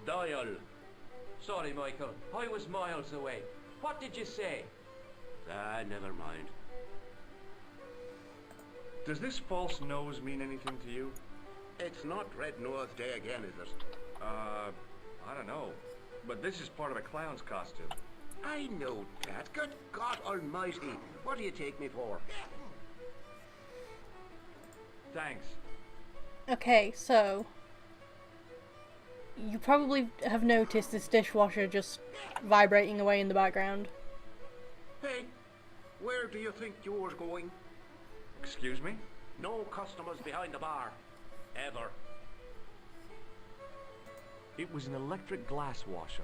Dial. Sorry, Michael. I was miles away. What did you say? Ah, never mind. Does this false nose mean anything to you? It's not Red Nose Day again, is it? I don't know. But this is part of a clown's costume. I know that. Good God Almighty. What do you take me for? Thanks. Okay, so you probably have noticed this dishwasher just vibrating away in the background. Hey, where do you think you're going? Excuse me? No customers behind the bar. Ever. It was an electric glass washer.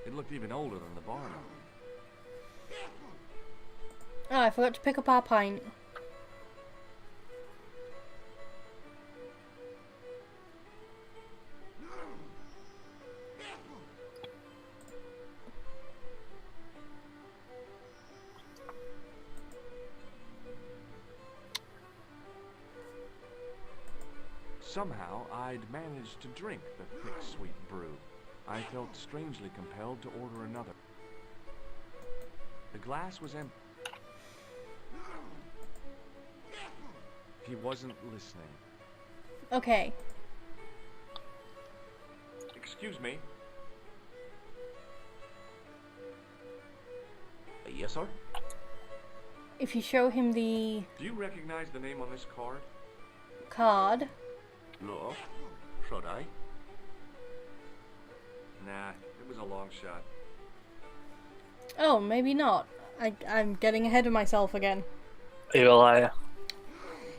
It looked even older than the bar. Oh, I forgot to pick up our pint. Somehow, I'd managed to drink the thick, sweet brew. I felt strangely compelled to order another. The glass was empty. He wasn't listening. Okay. Excuse me? Yes, sir? If you show him the Do you recognize the name on this card? card, No. Should I? Nah, it was a long shot. oh, maybe not. I'm getting ahead of myself again. You're a liar.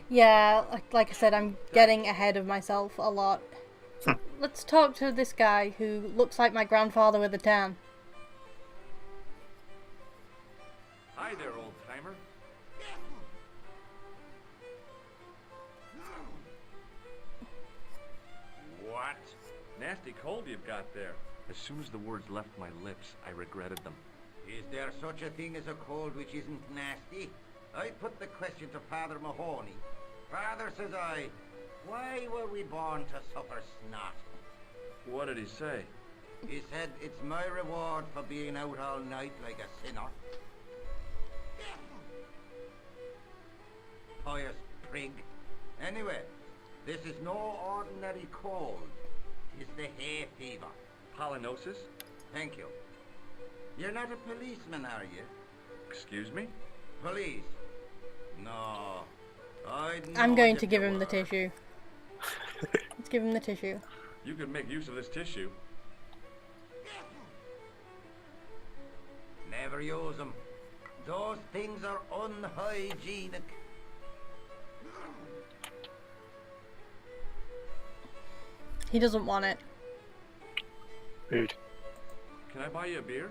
Yeah, like I said, I'm getting ahead of myself a lot. Let's talk to this guy who looks like my grandfather with a tan. Hi there, old timer. What? Nasty cold you've got there. As soon as the words left my lips, I regretted them. Is there such a thing as a cold which isn't nasty? I put the question to Father Mahoney. Father, says I, why were we born to suffer snot? What did he say? He said, it's my reward for being out all night like a sinner. Pious prig. Anyway, this is no ordinary cold. It's the hay fever. Pollinosis? Thank you. You're not a policeman, are you? Excuse me? Police? No. I'm going to give him the tissue. Let's give him the tissue. You could make use of this tissue. Never use them. Those things are unhygienic. He doesn't want it. Rude. Can I buy you a beer?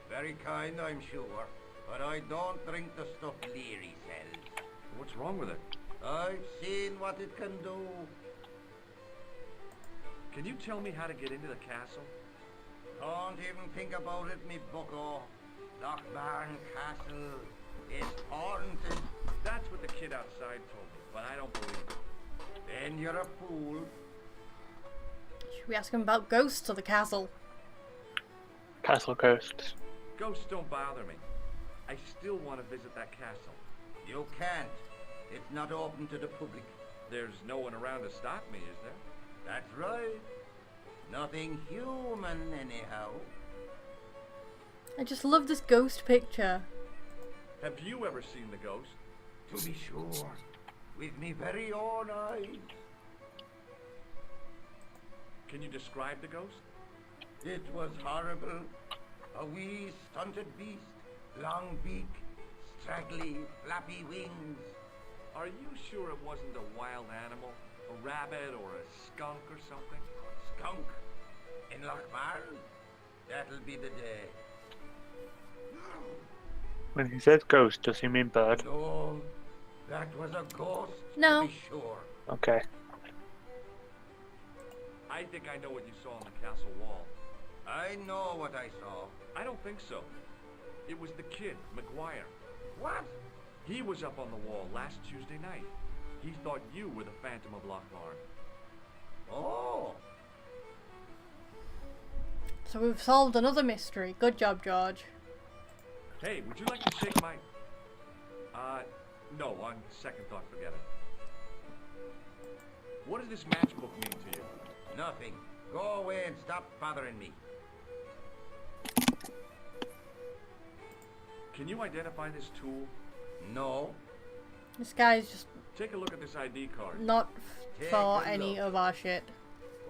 Very kind, I'm sure. But I don't drink the stuff Leary sells. What's wrong with it? I've seen what it can do. Can you tell me how to get into the castle? Don't even think about it, me bucko. Lochbarn Castle is haunted. That's what the kid outside told me, but I don't believe it. Then you're a fool. Should we ask him about ghosts of the castle? Castle ghosts. Ghosts don't bother me. I still want to visit that castle. You can't. It's not open to the public. There's no one around to stop me, is there? That's right. Nothing human, anyhow. I just love this ghost picture. Have you ever seen the ghost? To be sure. With me very own eyes. Can you describe the ghost? It was horrible. A wee stunted beast. Long beak. Straggly, flappy wings. Are you sure it wasn't a wild animal? A rabbit or a skunk or something? Skunk? In Lochbarn? That'll be the day. When he says ghost, does he mean bird? No, that was a ghost, No. to be sure. Okay. I think I know what you saw on the castle wall. I know what I saw. I don't think so. It was the kid, McGuire. What? He was up on the wall last Tuesday night. He thought you were the Phantom of Lochmar. Oh, So we've solved another mystery. Good job, George. Hey, would you like to shake my... no, on second thought, forget it. What does this matchbook mean to you? nothing. Go away and stop bothering me. Can you identify this tool? No. This guy's just Take a look at this ID card. not Take for a any look. of our shit.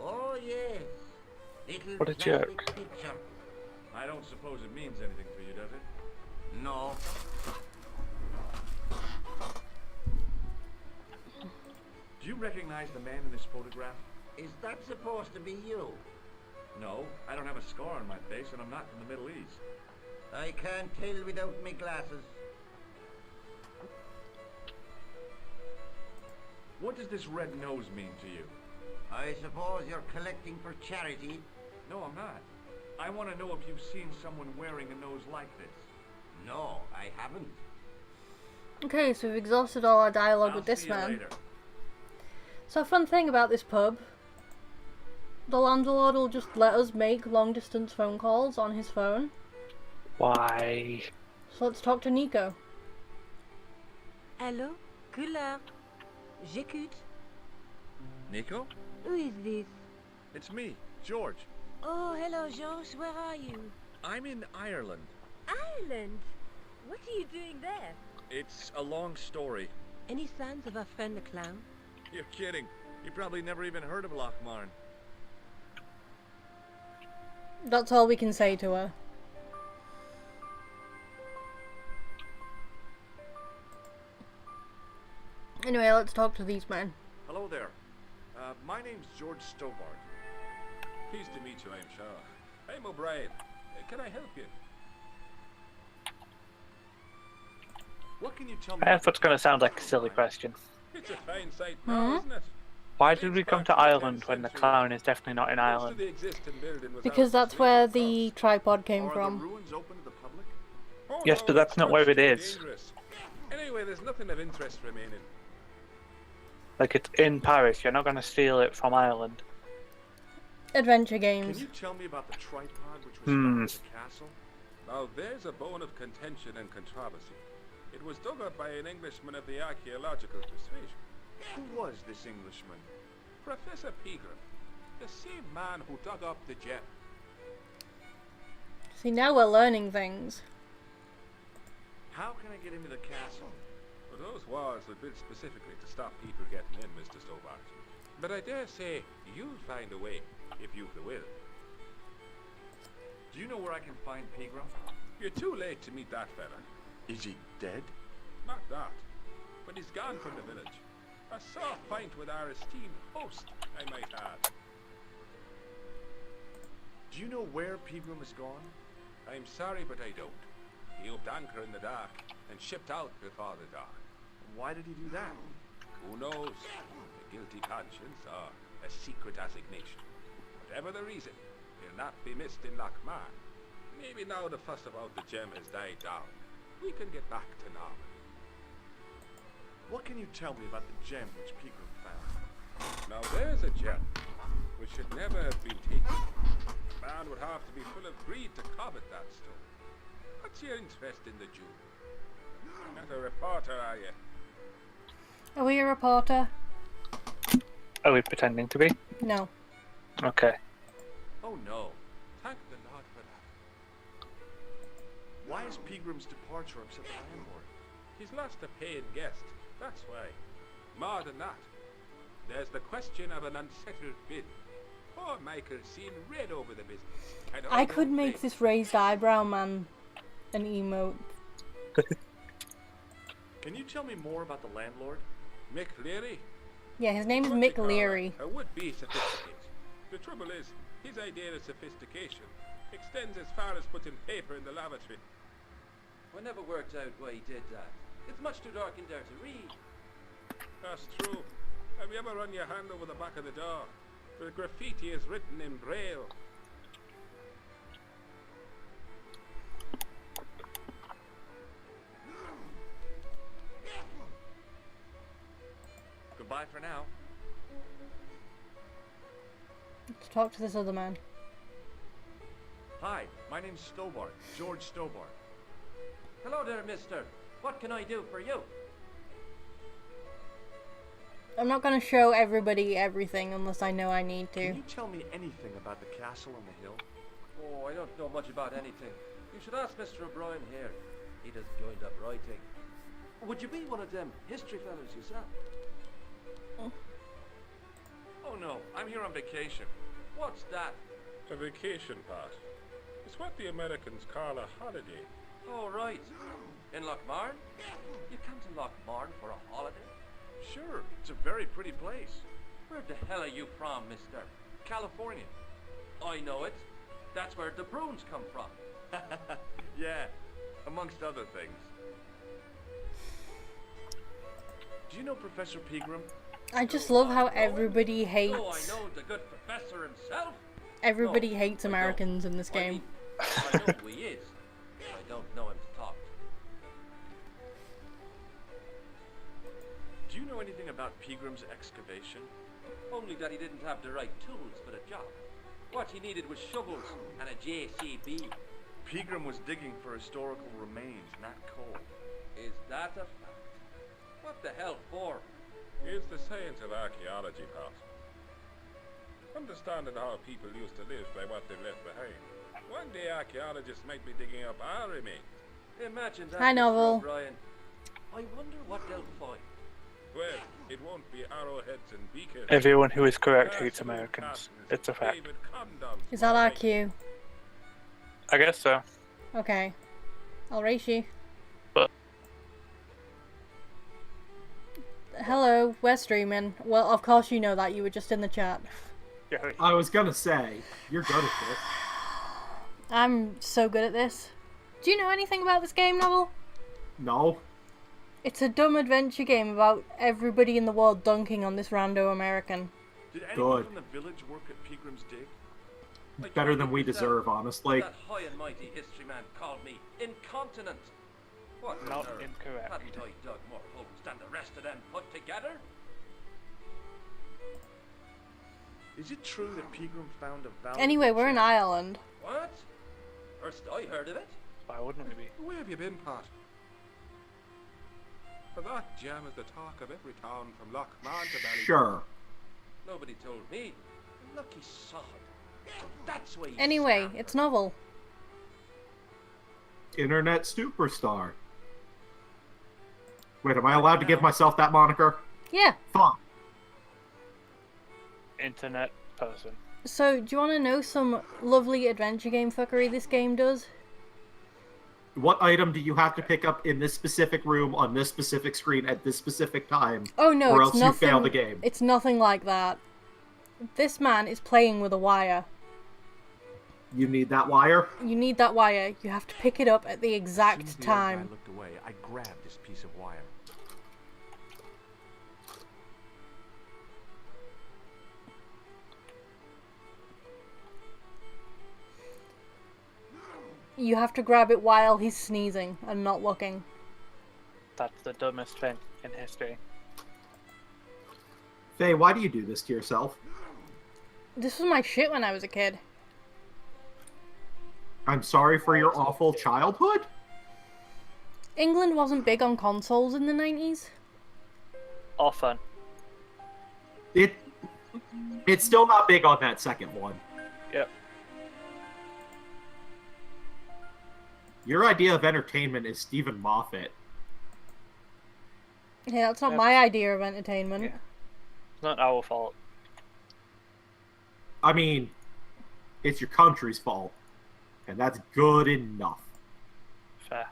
Oh, yes. Little What a plastic jerk. picture. I don't suppose it means anything to you, does it? No. Do you recognize the man in this photograph? Is that supposed to be you? No, I don't have a scar on my face and I'm not from the Middle East. I can't tell without me glasses. What does this red nose mean to you? I suppose you're collecting for charity? No, I'm not. I want to know if you've seen someone wearing a nose like this. No, I haven't. Okay, so we've exhausted all our dialogue I'll with this see you man. later. So a fun thing about this pub, the landlord will just let us make long distance phone calls on his phone. Why? So let's talk to Nico. Allô? Couleur. J'écoute. Nico? Who is this? It's me, George. Oh, hello, George. Where are you? I'm in Ireland. Ireland. What are you doing there? It's a long story. Any signs of our friend the clown? You're kidding. You probably never even heard of Lochmarn. That's all we can say to her. Anyway, let's talk to these men. Hello there. My name's George Stobart. Pleased to meet you, I'm sure. I'm O'Brien. Can I help you? What can you tell me? I thought it's going to sound like a silly question. It's a fine sight now, isn't it? Why did we come to Ireland when the clown is definitely not in Most of Ireland? the existing building was Because out of that's where the the tripod came Are the from. ruins open to the public? Oh, Yes, no, but that's it's not where much it too is. dangerous. Anyway, there's nothing of interest remaining. Like, it's in Paris. You're not going to steal it from Ireland. Adventure Can games. you tell me about the tripod which was found at the castle? Now, there's a bone of contention and controversy. It was dug up by an Englishman of the archaeological persuasion. Who was this Englishman? Professor Pegram, the same man who dug up the gem. See, now we're learning things. How can I get into the castle? Well, those walls were built specifically to stop people getting in, Mr. Stobart. But I dare say you'll find a way, if you've the will. Do you know where I can find Pegram? You're too late to meet that fella. Is he dead? Not that. But he's gone from the village. A soft pint with our esteemed host, I might add. Do you know where Pegram has gone? I'm sorry, but I don't. He upped anchor in the dark and shipped out before the dawn. Why did he do that? Who knows? A guilty conscience or a secret assignation. Whatever the reason, he'll not be missed in Lochmar. Maybe now the fuss about the gem has died down, we can get back to normal. What can you tell me about the gem which Pegram found? Now there's a gem which should never have been taken. A man would have to be full of greed to covet that stone. What's your interest in the jewel? Not a reporter, are you? Are we a reporter? Are we pretending to be? No. Okay. Oh no. Thank the Lord for that. Why is Pegram's departure upset the landlord? He's lost a paying guest, that's why. More than that, there's the question of an unsettled bid. Poor Michael's seen red over the business. And I all could don't make blame. this raised eyebrow man an emote. Can you tell me more about the landlord? Mick Leary? Yeah, his name is What you Mick call Leary. A would-be sophisticated. The trouble is, his idea of sophistication extends as far as putting paper in the lavatory. I never worked out why he did that. It's much too dark in there to read. That's true. Have you ever run your hand over the back of the door? The graffiti is written in Braille. Bye for now. Let's talk to this other man. Hi, my name's Stobart, George Stobart. Hello there, mister. What can I do for you? I'm not gonna show everybody everything unless I know I need to. Can you tell me anything about the castle on the hill? Oh, I don't know much about anything. You should ask Mr. O'Brien here. He does joined up writing. Would you be one of them history fellows yourself? Oh no, I'm here on vacation. What's that? A vacation part. It's what the Americans call a holiday. Oh, right. In Lochmarn? You come to Lochmarn for a holiday? Sure, it's a very pretty place. Where the hell are you from, mister? California. I know it. That's where the Bruins come from. Yeah, amongst other things. Do you know Professor Pegram? I just love how everybody Oh, I hates. know the good professor himself. Everybody No, hates I don't. Americans in this I game. mean, I know who he is. I don't know him to talk to. Do you know anything about Pegram's excavation? Only that he didn't have the right tools for the job. What he needed was shovels and a JCB. Pegram was digging for historical remains, not coal. Is that a fact? What the hell for? It's the science of archaeology, Pat. Understanding how people used to live by what they left behind. One day archaeologists might be digging up our remains. Imagine that, Hi, Mr. Novel. O'Brien. I wonder what they'll find. Well, it won't be arrowheads and beakers. Everyone who is correct hates Absolute Americans. castles, It's a fact. David condoms, Is that our like- cue? I guess so. Okay. I'll race you. But Hello, we're streaming. Well, of course you know that. You were just in the chat. yeah, I was gonna say, you're good at this. I'm so good at this. Do you know anything about this game, Novel? No? It's a dumb adventure game about everybody in the world dunking on this rando American. Did anyone Good. from the village work at Pegram's dig? Better than we deserve, honestly. That high and mighty history man called me incontinent. What Not on earth? incorrect. Hadn't I dug more holes than the rest of them put together? Is it true that Pegram found a valuable Anyway, we're in gem? Ireland. What? First I heard of it. why wouldn't we be? Where have you been, Pat? For that gem is the talk of every town from Lochmarn to Ballybor. Sure. Nobody told me. Lucky sod. That's why. Anyway, it's Novel. Internet superstar. Wait, am I allowed to give myself that moniker? Yeah. Fine. Internet person. So, do you want to know some lovely adventure game fuckery this game does? What item do you have to pick up in this specific room on this specific screen at this specific time? Oh no, or it's else nothing. you fail the game. It's nothing like that. This man is playing with a wire. You need that wire? You need that wire. You have to pick it up at the As soon as exact the other guy time. looked away, I grabbed this piece of wire. You have to grab it while he's sneezing and not looking. That's the dumbest thing in history. Faye, why do you do this to yourself? This was my shit when I was a kid. I'm sorry for your awful childhood? England wasn't big on consoles in the 90s. Often. It's still not big on that second one. Yep. Your idea of entertainment is Stephen Moffat. Yeah, that's not Yep. my idea of entertainment. Yeah. It's not our fault. I mean, it's your country's fault. And that's good enough. Fair.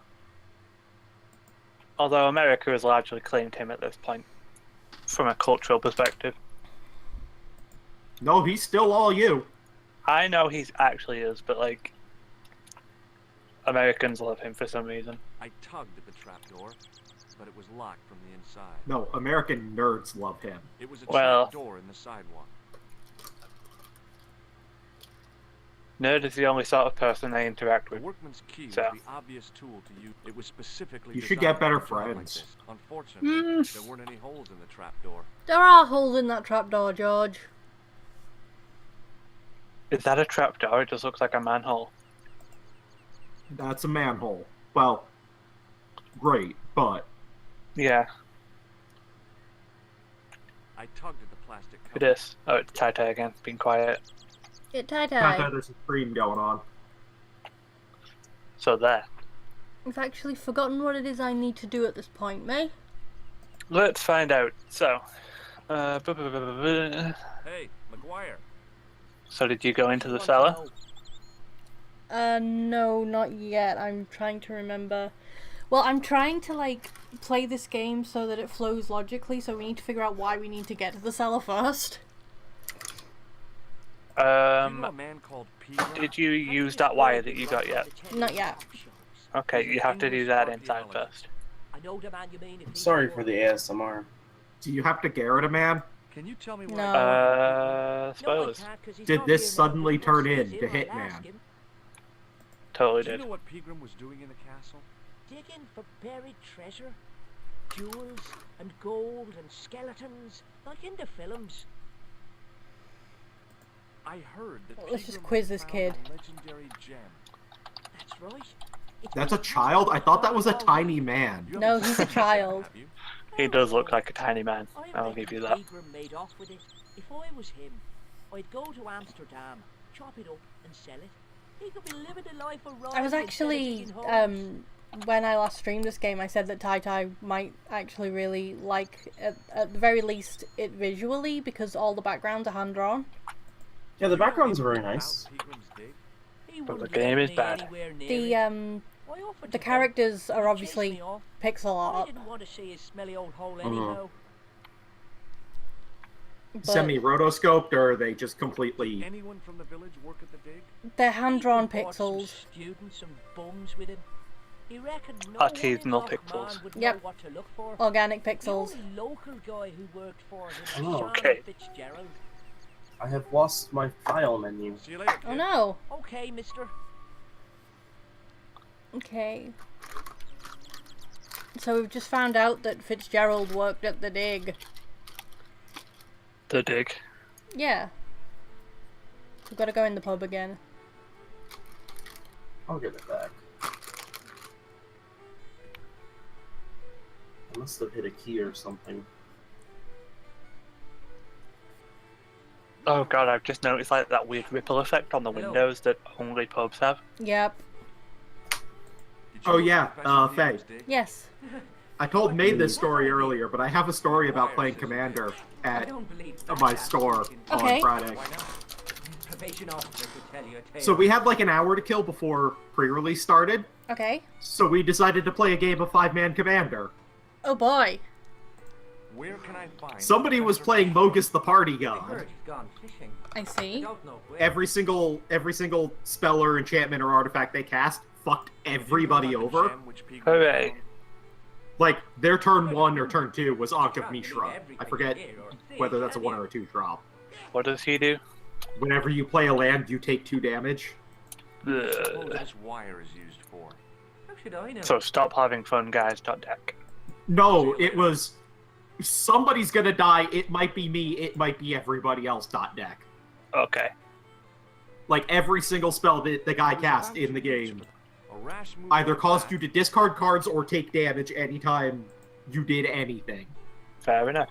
Although America has largely claimed him at this point, from a cultural perspective. No, he's still all you. I know he actually is, but like, Americans love him for some reason. I tugged at the trapdoor, but it was locked from the inside. No, American nerds love him. It was a Well- trapdoor in the sidewalk. Nerd is the only sort of person I interact The with. workman's key So. was the obvious tool to use. It was specifically You should designed get better for a job like friends. this. Unfortunately, there weren't any holes in the trapdoor. There are holes in that trapdoor, George. Is that a trapdoor? It just looks like a manhole. That's a manhole. Well, great, but Yeah, I tugged at the plastic it cover. is. Oh, it's Tai Tai again, being quiet. there's a stream going on. So there. I've actually forgotten what it is I need to do at this point, May. Let's find out. So, Hey, McGuire. so did you go into the cellar? No, not yet. I'm trying to remember. Well, I'm trying to, like, play this game so that it flows logically, so we need to figure out why we need to get to the cellar first. Do you know a man called Pegram? Did you use that wire that you got yet? Not yet. Okay, you have to do that inside first. I know the man you mean. I'm sorry for the ASMR. Do you have to Garrett a man? Can you tell me No. where Suppose. Did this suddenly turn into Hitman? Totally Do you did. know what Pegram was doing in the castle? Digging for buried treasure, jewels and gold and skeletons, like in the films. I heard that Let's just Pegram quiz this found kid. a legendary gem. That's right. It That's was a child? I thought that was a found tiny man. You No, haven't he's seen a that, child. have you? He does look like a tiny man. I I'll give reckon you that. Pegram made off with it. If I was him, I'd go to Amsterdam, chop it up, and sell it. He could be living the life of I was royalty actually, instead of digging holes. when I last streamed this game, I said that Tai Tai might actually really like, at the very least, it visually, because all the backgrounds are hand-drawn. Yeah, the backgrounds are very nice. About Pegram's dig? He But the wouldn't game let is me bad. anywhere near The, it. um, I offered the to help. characters are He chased obviously me off. pixel I art, didn't want to see his smelly old hole Mhm. anyhow. but Semi-rotoscoped, or are they just completely... Anyone from the village work at the dig? they're hand-drawn He brought some pixels. students and bums with him. He reckoned no Artisanal one in pixels. Lochmarn would Yep. know what to look for. Organic The pixels. only local guy who worked for him Oh, was Sean okay. Fitzgerald. I have lost my file menu. See you later, Oh kid. no. Okay, mister. Okay. So we've just found out that Fitzgerald worked at the dig. The dig. Yeah. We've got to go in the pub again. I'll give it back. I must have hit a key or something. Oh god, I've just noticed like that weird ripple effect on the Hello. windows that only pubs have. Yep. Did you Oh, know yeah, Professor Faye. Pegram's dig? Yes. I told May this story earlier, but I have a story about playing Commander I at don't believe my that. store Okay. on Friday. Why not? Probation officer could tell you a tale. So we had like an hour to kill before pre-release started, Okay. so we decided to play a game of 5-man Commander. Oh boy. Where can I find Somebody was Professor playing Pegram? Mogus the Party I God. heard he's gone fishing. I I see. don't know where. Every single speller, enchantment, or artifact they cast fucked everybody Do you know over. about the gem which Pegram Hooray. found? Like, their turn 1 or turn 2 was Ankh of Can't believe Mishra. everything I forget you hear or see, whether that's a can 1 you? or a 2 drop. What does he do? Whenever you play a land, you take 2 damage. What Ugh. this wire is used for? How should I know? So stop having fun, guys. Deck. No, it was... Somebody's gonna die, it might be me, it might be everybody else. Deck. Okay. Like, every single spell that the guy cast in the game A rash move either like caused that. you to discard cards or take damage anytime you did anything. Fair enough.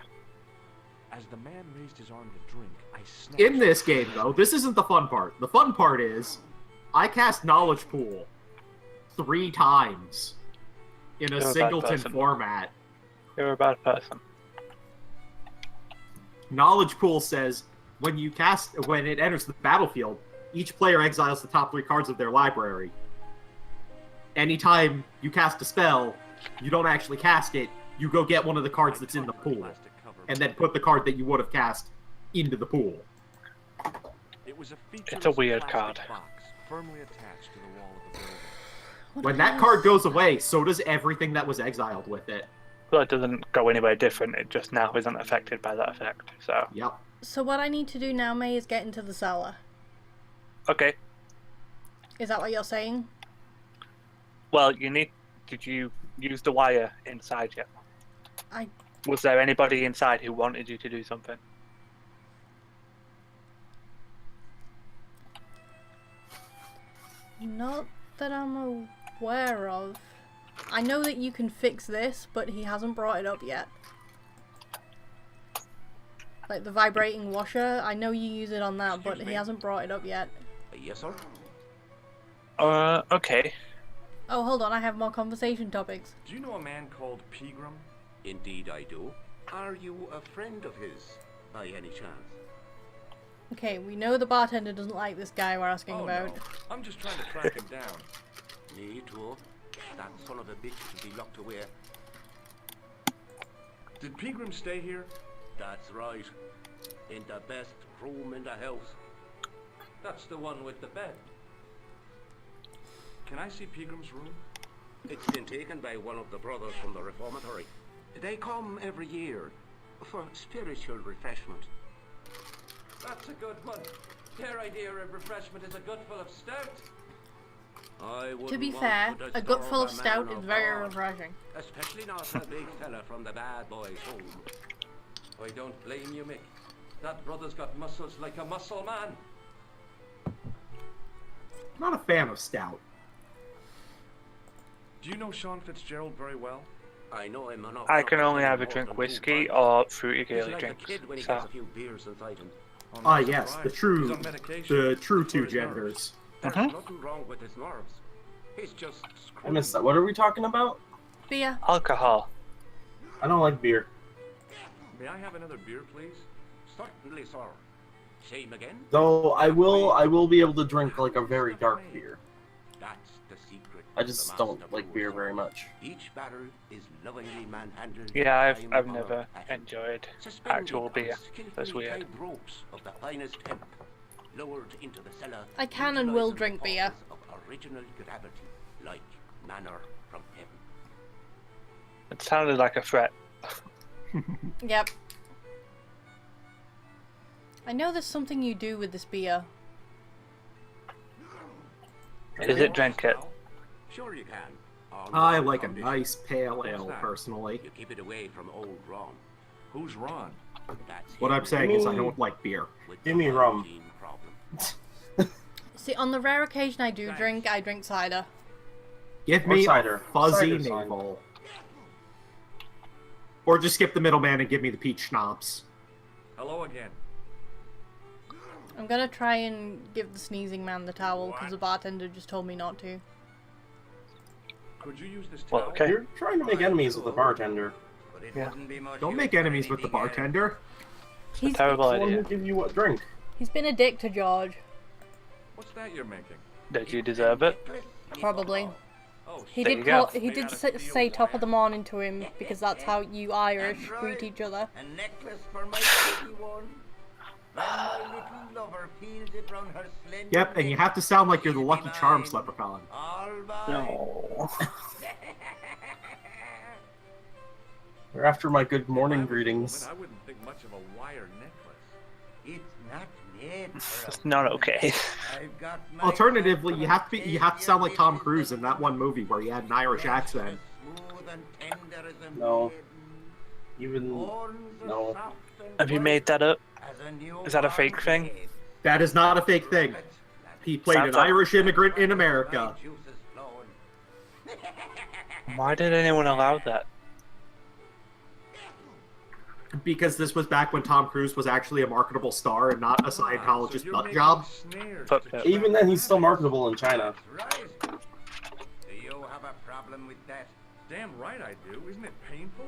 As the man raised his arm to drink, I snapped. In this game, though, this isn't the fun part. The fun part is, I cast Knowledge Pool 3 times in a You're a bad singleton person. format. You're a bad person. Knowledge Pool says when it enters the battlefield, each player exiles the top 3 cards of their library. Anytime you cast a spell, you don't actually cast it, you go get one of the cards that's in the pool, and then put the card that you would have cast into the pool. It was a It's a weird featureless card. plastic box firmly attached to the wall of the building. When that card goes away, so does everything that was exiled with it. Well, it doesn't go anywhere different. It just now isn't affected by that effect. So, Yep. So what I need to do now, May, is get into the cellar. okay. Is that what you're saying? Well, did you use the wire inside yet? I Was there anybody inside who wanted you to do something? Not that I'm aware of. I know that you can fix this, but he hasn't brought it up yet. Like the vibrating washer, I know you use it on that, but he hasn't brought it up yet. Yes, sir? Okay. Oh, hold on, I have more conversation topics. Do you know a man called Pegram? Indeed I do. Are you a friend of his, by any chance? Okay, we know the bartender doesn't like this guy we're asking about. No. I'm just trying to track him down. Me too. That son of a bitch should be locked away. Did Pegram stay here? That's right. In the best room in the house. That's the one with the bed. Can I see Pegram's room? It's been taken by one of the brothers from the reformatory. They come every year for spiritual refreshment. That's a good one. Their idea of refreshment is a gut full of stout. To be fair, a gut full of stout is very refreshing. Especially not a big fella from the bad boys' home. I don't blame you, Mick. That brother's got muscles like a muscle man. Not a fan of stout. Do you know Sean Fitzgerald very well? I know him enough. I can only ever drink whiskey or fruity girly He's like drinks. a kid when he So. gets a few beers inside him. Ah, yes, the true two genders. There's nothing wrong with his nerves. He's just I missed that. What are we talking about? Beer. Alcohol. I don't like beer. May I have another beer, please? Certainly, sir. Same again? Though I will be able to drink like a very dark beer. That's the secret. I just don't like beer very much. Each barrel is lovingly manhandled. Yeah, I've never enjoyed actual beer. That's weird. Ropes of the finest hemp, lowered into the cellar. I can and will drink beer. Of original gravity, like manna from heaven. It sounded like a threat. Yep. I know there's something you do with this beer. Is it drink it? Sure you can. I like a nice pale ale, personally. You keep it away from old Ron. Who's Ron? That's What I'm saying is I don't like beer. Give me rum. See, on the rare occasion I do drink, I drink cider. Give Or me cider. a fuzzy Cider's fine. navel. Or just skip the middleman and give me the peach schnapps. Hello again. I'm gonna try and give the sneezing man the towel because the bartender just told me not to. Could you use this Well, towel? okay. You're trying to make enemies with the bartender. Yeah. Don't make enemies with the bartender. He's, Terrible The one who idea. give you what drink. he's been a dick to George. What's that you're making? Did you deserve it? Probably. Oh, He There did you go. he did say top of the morning to him because that's how you Irish greet each other. A necklace for my pretty one. When my little lover peels it round her slender Yep, and you neck, have to sound like you're the she'll Lucky be Charms mine. leprechaun. All mine. No. They're after my good If I morning was a greetings. woman, I wouldn't think much of a wire necklace. It's not made for That's a not woman. okay. I've got my Alternatively, cut you from have a to sound like tail Tom with Cruise the in that one movie where he had an Irish flesh accent. as smooth and tender as a No. maiden. Even Bones as no. soft and Have you white made that up? as a Is that a fake newborn thing? babe. That is not a fake thing. He played Sounds an like- Irish immigrant in America. My juices flowing. Why did anyone allow that? Because this was back when Tom Cruise was actually a marketable star and not a So Scientologist you're nut making job. snares Fuck to that. trap Even then, he's still marketable in China. That's right. Do you have a problem with that? Damn right I do. Isn't it painful?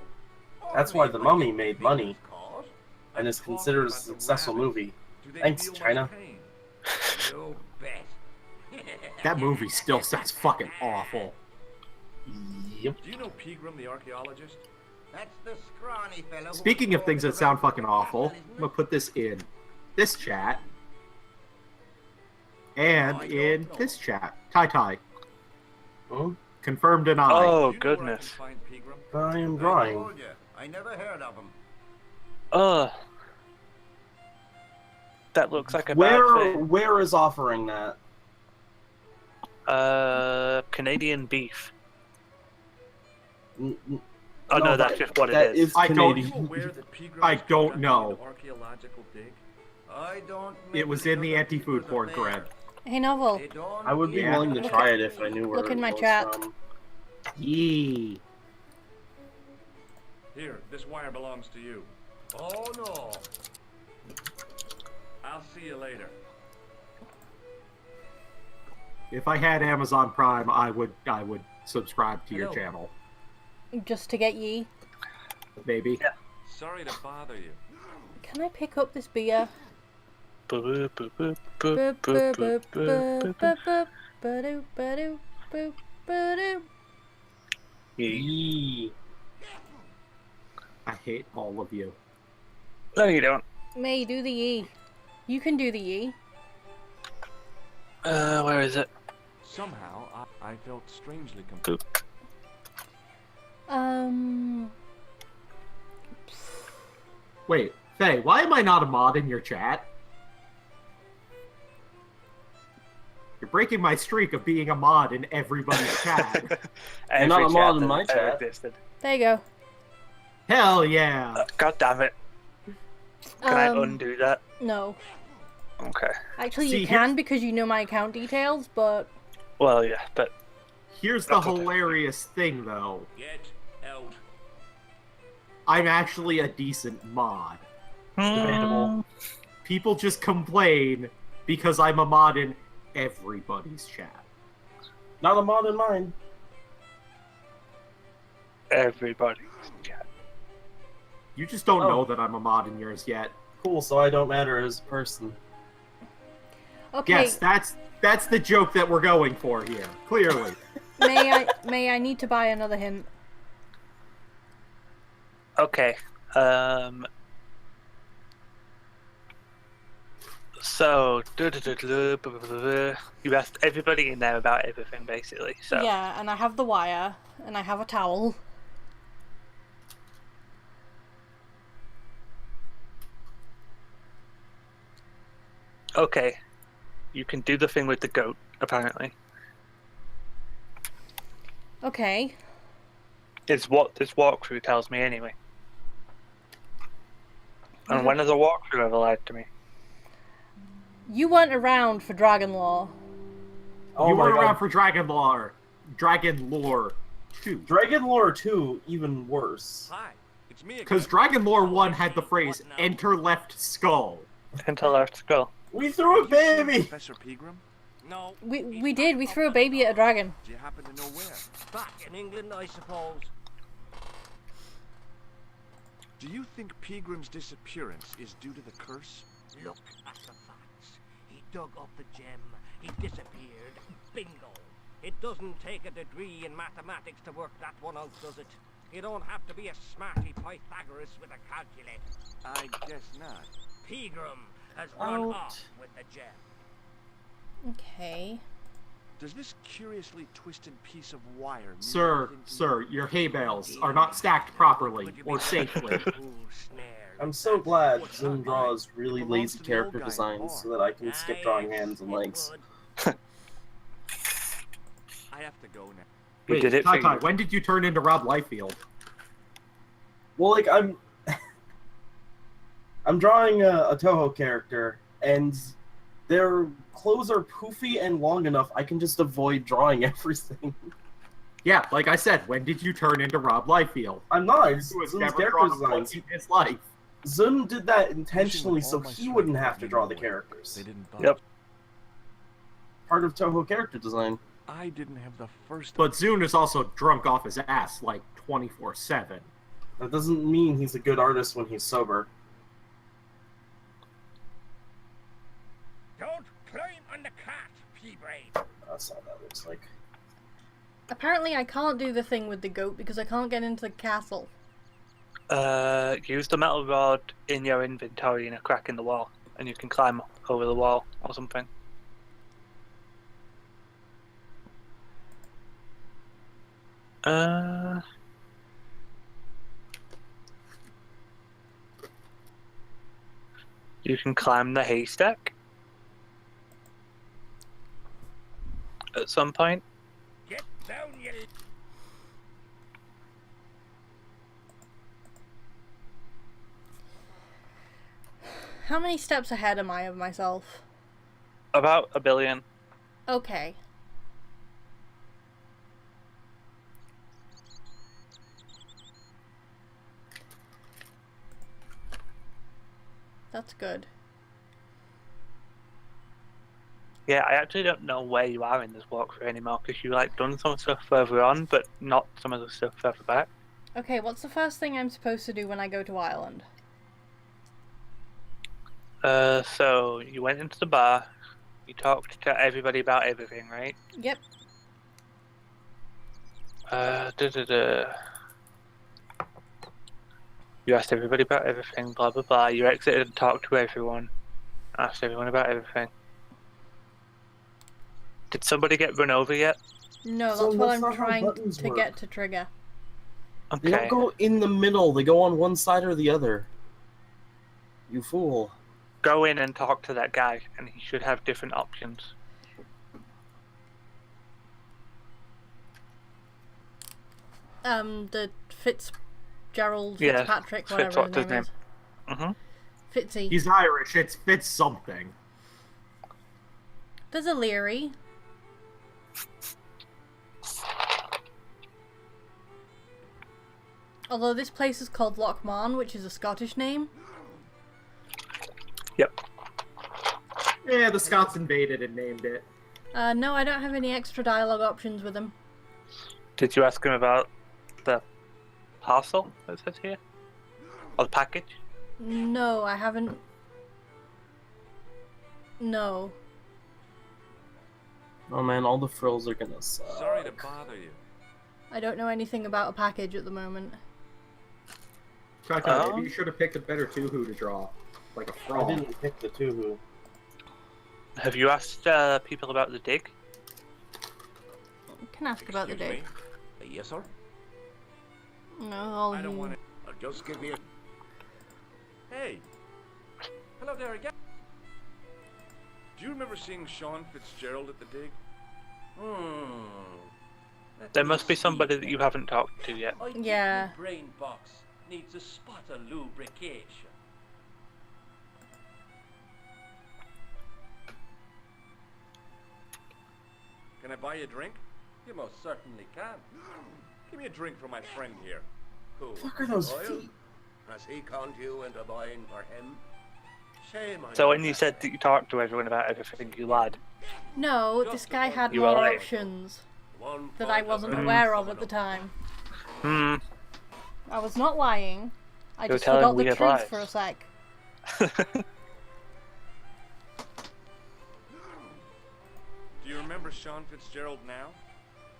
That's why Only The when Mummy you made think money. it's caught. And is Talking considered a about the successful rabbits. movie. Do they Thanks, feel much China. pain? You bet. That movie still sounds fucking awful. Yep. Do you know Pegram the archaeologist? That's the scrawny fellow. who Speaking of was things that walking sound around fucking the awful, castle, I'm gonna put this in this chat and in this chat. Tai. Hmm? Confirm, deny. Oh, Do you know where I can goodness. find Pegram? I am I drawing. told you, I never heard of him. Ugh. That looks like a bad thing. Where is offering that? Canadian beef. N- n- Oh no, that's that- just what that it is. is I don't- Canadian. Are you aware that Pegram I is don't conducting know. an archaeological dig? I don't. It was in the anti-food porn thread. Hey, Novel. They don't I would be Yeah. willing to try it if I knew where Look in it my was chat. from. Yee. Here, this wire belongs to you. Oh no. I'll see you later. If I had Amazon Prime, I would subscribe to your Hello. channel. Just to get ye. Maybe. Yeah. Sorry to bother you. Can I pick up this beer? Boop, boop, boop, Boop, boop, boop, boop, boop, boop, boop, boop, boop. boop, ba-doop, ba-doop, boop, ba-doop. Yee. Yee. I hate all of you. No, you don't. May, do the E. You can do the E. Where is it? Somehow, I felt strangely Boop. Wait, Faye, why am I not a mod in your chat? You're breaking my streak of being a mod in everybody's chat. You're not a mod in that my ever chat. existed. There you go. Hell yeah! God damn it. Can I undo that? No. Okay. Actually, See, you can because you know my account details, but... Well, yeah, but Here's the hilarious thing, though. Get out. I'm actually a decent mod. Debatable. People just complain because I'm a mod in everybody's chat. Not a mod in mine. everybody. Yeah. You just don't know that I'm a mod in yours yet. Cool, so I don't matter as a person. Okay. Yes, that's the joke that we're going for here. Clearly. May I need to buy another hint? Okay. So, you asked everybody in there about everything, basically. So Yeah, and I have the wire, and I have a towel. okay, you can do the thing with the goat, apparently. Okay. It's what this walkthrough tells me, anyway. And when has a walkthrough ever lied to me? You weren't around for Dragon Lore. Oh you my were God. around for Dragon Lore 2. Dragon Lore 2, even worse. Hi, it's me again. Because Dragon Lore 1 had the phrase, enter left skull. Enter left skull. We threw a baby! Professor Pegram? No. We did. We threw a baby at a dragon. Do you happen to know where? Back in England, I suppose. Do you think Pegram's disappearance is due to the curse? Look at the facts. He dug up the gem. He disappeared. Bingo. It doesn't take a degree in mathematics to work that one out, does it? You don't have to be a smarty Pythagoras with a calculator. I guess not. Pegram has run off with the gem. Okay. Does this curiously twisted piece of wire mean Sir, anything to sir, you? your hay bales are not stacked properly or safely. I'm so glad Zoom draws really lazy character designs so that I can skip drawing hands and legs. I have to go now. We Wait, did it for Tai, you. when did you turn into Rob Liefeld? Well, like, I'm drawing a Toho character, and their clothes are poofy and long enough I can just avoid drawing everything. Yeah, like I said, when did you turn into Rob Liefeld? I'm not. He was Zoom's never character drawn a designs. in his life. Zoom did that intentionally so he wouldn't have to draw the characters. They didn't bother. Yep. Part of Toho character design. I didn't have the first. But Zune is also drunk off his ass like 24/7. That doesn't mean he's a good artist when he's sober. Don't climb on the cat, P-brain. That's not what that looks like. Apparently, I can't do the thing with the goat because I can't get into the castle. Use the metal rod in your inventory in a crack in the wall, and you can climb over the wall or something. You can climb the haystack. at some point. Get down, you... How many steps ahead am I of myself? About 1 billion. Okay. That's good. Yeah, I actually don't know where you are in this walkthrough anymore, because you like done some stuff further on, but not some of the stuff further back. Okay, what's the first thing I'm supposed to do when I go to Ireland? So you went into the bar, you talked to everybody about everything, right? Yep. You asked everybody about everything, blah blah blah. You exited and talked to everyone, asked everyone about everything. Did somebody get run over yet? No, So that's what that's I'm not how trying buttons to work. get to trigger. They don't Okay. go in the middle, they go on one side or the other. You fool. Go in and talk to that guy, and he should have different options. The Fitzgerald, Yeah, Fitzpatrick, whatever what's his his name is. Mm-hmm. Fitzy. He's Irish. It's Fitz something. There's a Leary. Although this place is called Lochmarn, which is a Scottish name. Yep. Yeah, the Scots invaded and named it. No, I don't have any extra dialogue options with him. Did you ask him about the parcel that says here? Or the package? No, I haven't. No. Oh man, all the frills are gonna suck. Sorry to bother you. I don't know anything about a package at the moment. Kaka, maybe you should have picked a better Tuhu to draw. Like a I frog. didn't pick the Tuhu. Have you asked people about the dig? You can ask about the dig. Yes, sir? No, all I don't you... want it. Just give me a... Hey! Hello there again. Do you remember seeing Sean Fitzgerald at the dig? There must be somebody that you haven't talked to yet. Yeah. Brain box needs a spot of lubrication. Can I buy you a drink? You most certainly can. Give me a drink for my friend here. Who? Fuck are those Doyle? feet? Has he conned you into buying for him? Shame on So when you said that you talked to everyone about everything, you lied. No, this guy had You more are right. options One that I point wasn't of aware of at the time. Hmm. I was not lying. I You're just telling forgot the weird truth lies. for a sec. Do you remember Sean Fitzgerald now?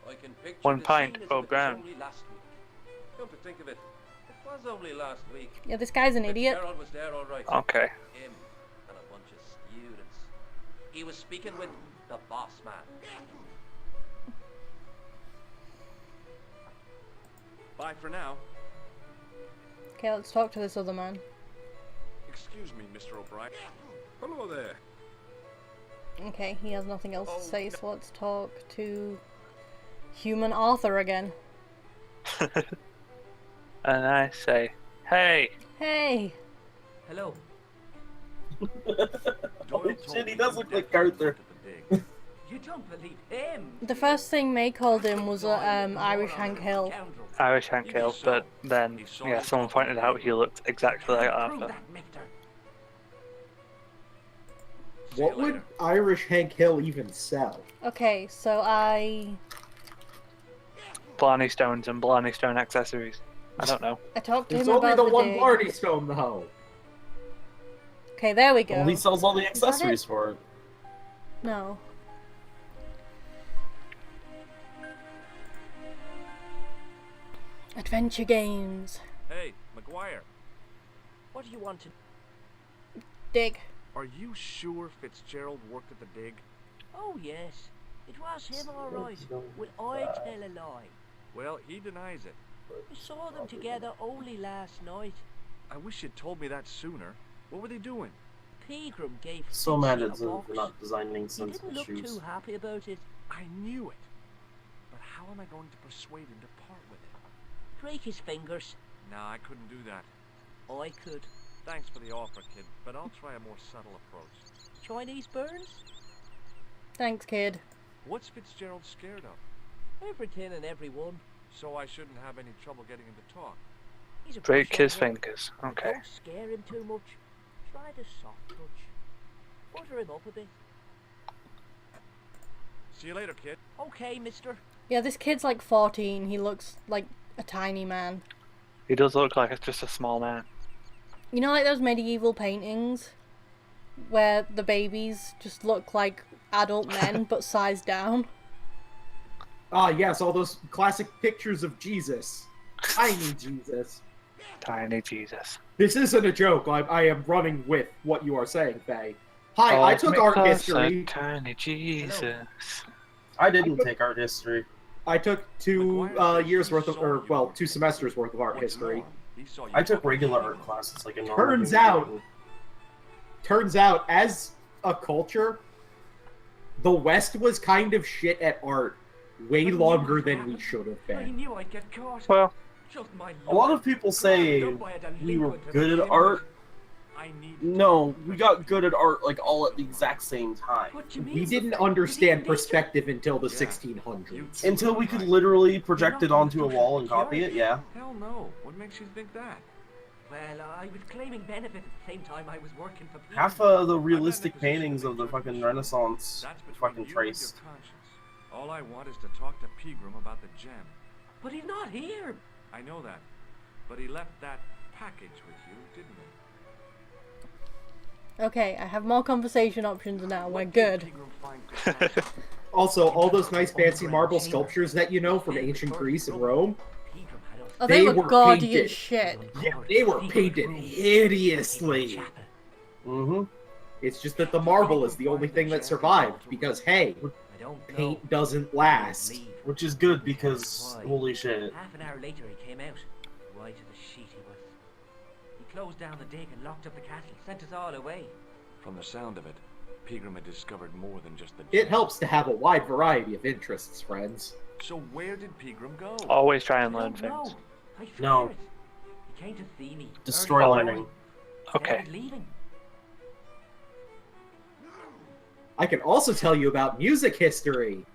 I can picture 1 the pint, scene as oh if it was grand. only last week. Come to think of it, it was only last week. Yeah, this guy's an idiot. Fitzgerald was there all right. Okay. Him and a bunch of students. He was speaking with the boss man. Bye for now. Okay, let's talk to this other man. Excuse me, Mr. O'Brien. Hello there. Okay, he has nothing else to say, so let's talk to human Arthur again. And I say, hey. Hey! Hello. Oh shit, he does look like Arthur. You don't believe him? The first thing May called him was Irish Hank Hill. Irish Hank Hill, but then, yeah, someone pointed out he looked exactly like Arthur. What would Irish Hank Hill even sell? Okay, so I Blarney Stones and Blarney Stone accessories. I don't know. talked to There's him only about the the one dig. Blarney Stone, though. Okay, there we go. Well, he sells all the Is that accessories it? for it. No. Adventure games. Hey, McGuire. What do you want to... Dig. Are you sure Fitzgerald worked at the dig? Oh, yes. It was him, all right. Will I tell a lie? Well, he denies it. We saw them together only last night. I wish you'd told me that sooner. What were they doing? Pegram gave So mad Fitzy at a Zoom box. for not designing He sensible didn't look shoes. too happy about it. I I knew it. But how am I going to persuade him to part with it? Break his fingers. Nah, I couldn't do that. I could. Thanks for the offer, kid, but I'll try a more subtle approach. Chinese burns? Thanks, kid. What's Fitzgerald scared of? Everything and everyone. So I shouldn't have any trouble getting him to talk. He's a Break his pushover. fingers. Okay. Don't scare him too much. Try the soft touch. Butter him up a bit. See you later, kid. Okay, mister. Yeah, this kid's like 14. He looks like a tiny man. He does look like it's just a small man. You know, like those medieval paintings where the babies just look like adult men but sized down? Ah, yes, all those classic pictures of Jesus. Tiny Jesus. Tiny Jesus. This isn't a joke. I am running with what you are saying, Faye. Hi, Oh, I took art history. Tiny Jesus. I didn't take art history. I took 2 years worth of, or well, 2 semesters worth of art history. I took regular art classes like a normal. Turns out, as a culture, the West was kind of shit at art way longer than we should have I been. knew I'd get caught. Well, Just my A lot of people say we were good at art. No, we got good at art like all at the exact same time. We didn't understand perspective until the 1600s. Until we could literally project it onto a wall and copy it, yeah. Hell no. What makes you think that? Well, I was claiming benefit at the same time I was working for people. Half of the realistic paintings of the fucking Renaissance fucking traced. All I want is to talk to Pegram about the gem. But he's not here. I know that. But he left that package with you, didn't he? Okay, I have more conversation options now. We're good. Also, all those nice fancy marble sculptures that you know from ancient Greece and Rome, Oh, they were gaudy painted. as shit. Yeah, they were painted hideously. Mm-hmm. It's just that the marble is the only thing that survived, because hey, paint doesn't last. Which is good because, holy shit. Half an hour later he came out. White as a sheet he was. He closed down the dig and locked up the castle, sent us all away. From the sound of it, Pegram had discovered more than just the gem. It helps to have a wide variety of interests, friends. So where did Pegram go? Always try and learn No, things. I fear No. it. He came to see me. Destroy early learning. Okay. Started leaving. I can also tell you about music history.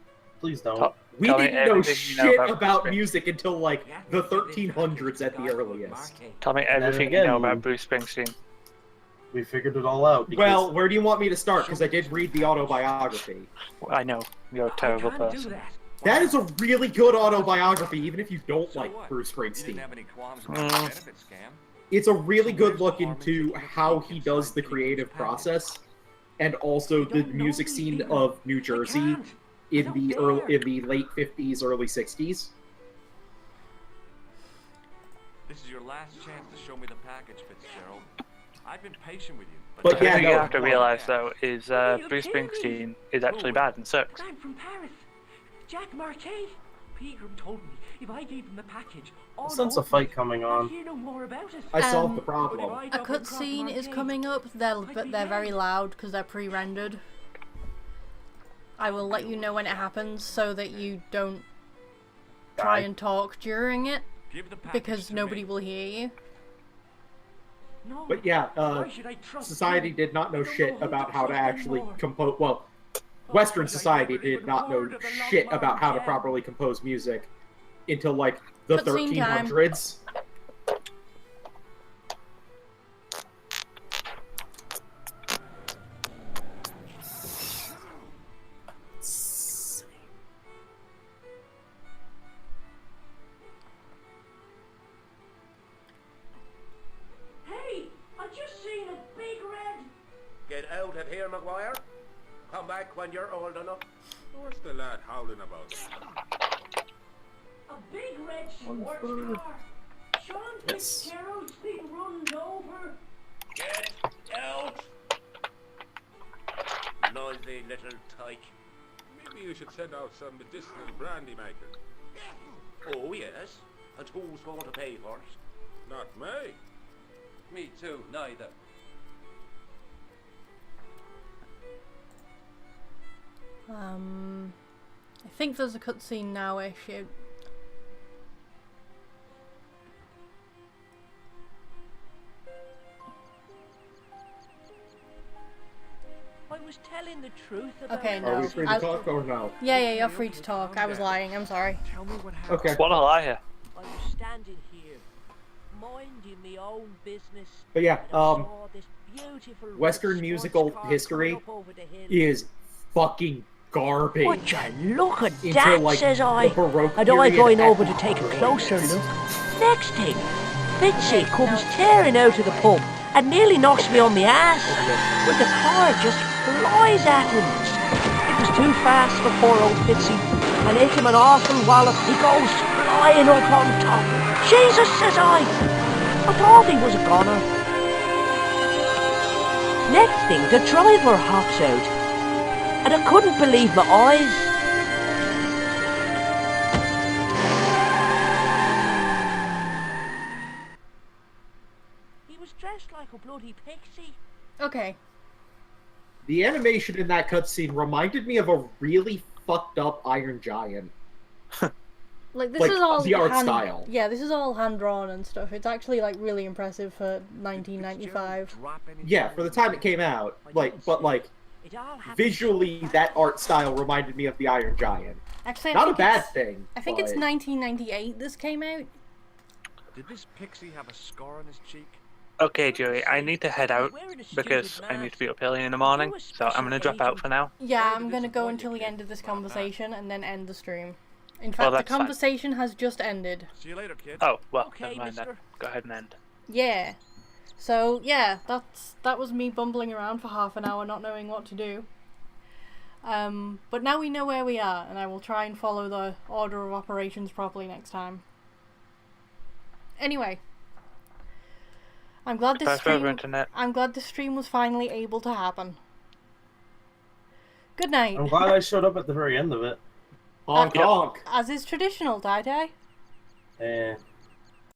Please don't. We Tell me didn't know everything you know shit about about Bruce music until like the 1300s at the earliest. Tell me everything you know about Bruce Springsteen. We figured it all out. Because Well, where do you want me to start? Because I did read the autobiography. I know you're a terrible I can't do person. that. That is a really good autobiography, even if you don't So like what? Bruce You didn't Springsteen. have any qualms about the benefit scam? It's a really good look into how he does the creative process, and also the music scene of New Jersey in the late 50s, early 60s. This is your last chance to show me the package, Fitzgerald. I've been patient with you, But The yeah, thing no, you have to no. realize though is Bruce Springsteen is actually bad and sucks. I'm from Paris. Jack Marquet. Pegram told me if I gave him the package, all I sense a over fight it, coming I'd on. hear no more about it. I solved Um, the problem. A cutscene is coming up, but they're very loud because they're pre-rendered. I will let you know when it happens so that you don't try and talk during it, Give the package because to nobody me. will hear you. No. But yeah, Why should I trust society you? did not know I don't shit who about to how to trust actually anymore. compose. Well, Western society did not know shit about how to properly compose music until like the Cutscene time. 1300s. Hey, I just seen a big red. Get out of here, Maguire. Come back when you're old enough. What's the lad howling about? A big red Schwartz car. Sean Fitzgerald's been run over. Get out! Noisy little tyke. Maybe you should send out some medicinal brandy maker. Oh, yes. And who's going to pay for it? Not me. Me too, neither. I think there's a cutscene now-ish. I was telling the truth about Okay, it. no. Are we free to talk or no? Yeah, you're free to talk. I was lying. I'm sorry. Tell me what happened. Okay. What a liar. I was standing here, minding my own business. But yeah, and I saw this beautiful Western red musical sports car history coming up over the hill. is fucking garbage. Would you look at Into, that, like, says the I. Baroque And I period going at over to take a closer points. look. Next thing, Fitzy comes tearing out of the pub and nearly knocks me on my ass. But the car just flies at him. It was too fast for poor old Fitzy, and hit him an awful wallop. He goes flying up on top. Jesus, says I thought he was a goner. Next thing, the driver hops out, and I couldn't believe my eyes. He was dressed like a bloody pixie. Okay. The animation in that cutscene reminded me of a really fucked up Iron Giant. Like, this Like, is all the art style. Yeah, this is all hand-drawn and stuff. It's actually, like, really impressive for 1995. Yeah, for the time it came out, but visually, that art style reminded me of the Iron Giant. Actually, I Not a think bad it's- thing. I think it's but- 1998 this came out. Did this pixie have a scar on his cheek? Okay, Joey, I need to head out because I need to be up early in the morning, so I'm gonna drop out for now. Yeah, I'm gonna go until the end of this conversation and then end the stream. In Well, fact, the that's fine. conversation has just ended. See you later, kid. Oh, well, Okay, never mind that. mister. Go ahead and end. Yeah. So, yeah, that was me bumbling around for half an hour not knowing what to do. But now we know where we are, and I will try and follow the order of operations properly next time. Anyway. I'm glad this Goodbye forever, stream internet. I'm glad this stream was finally able to happen. Good night. I'm glad I showed up at the very end of it. Honk honk. As is traditional, die. Eh.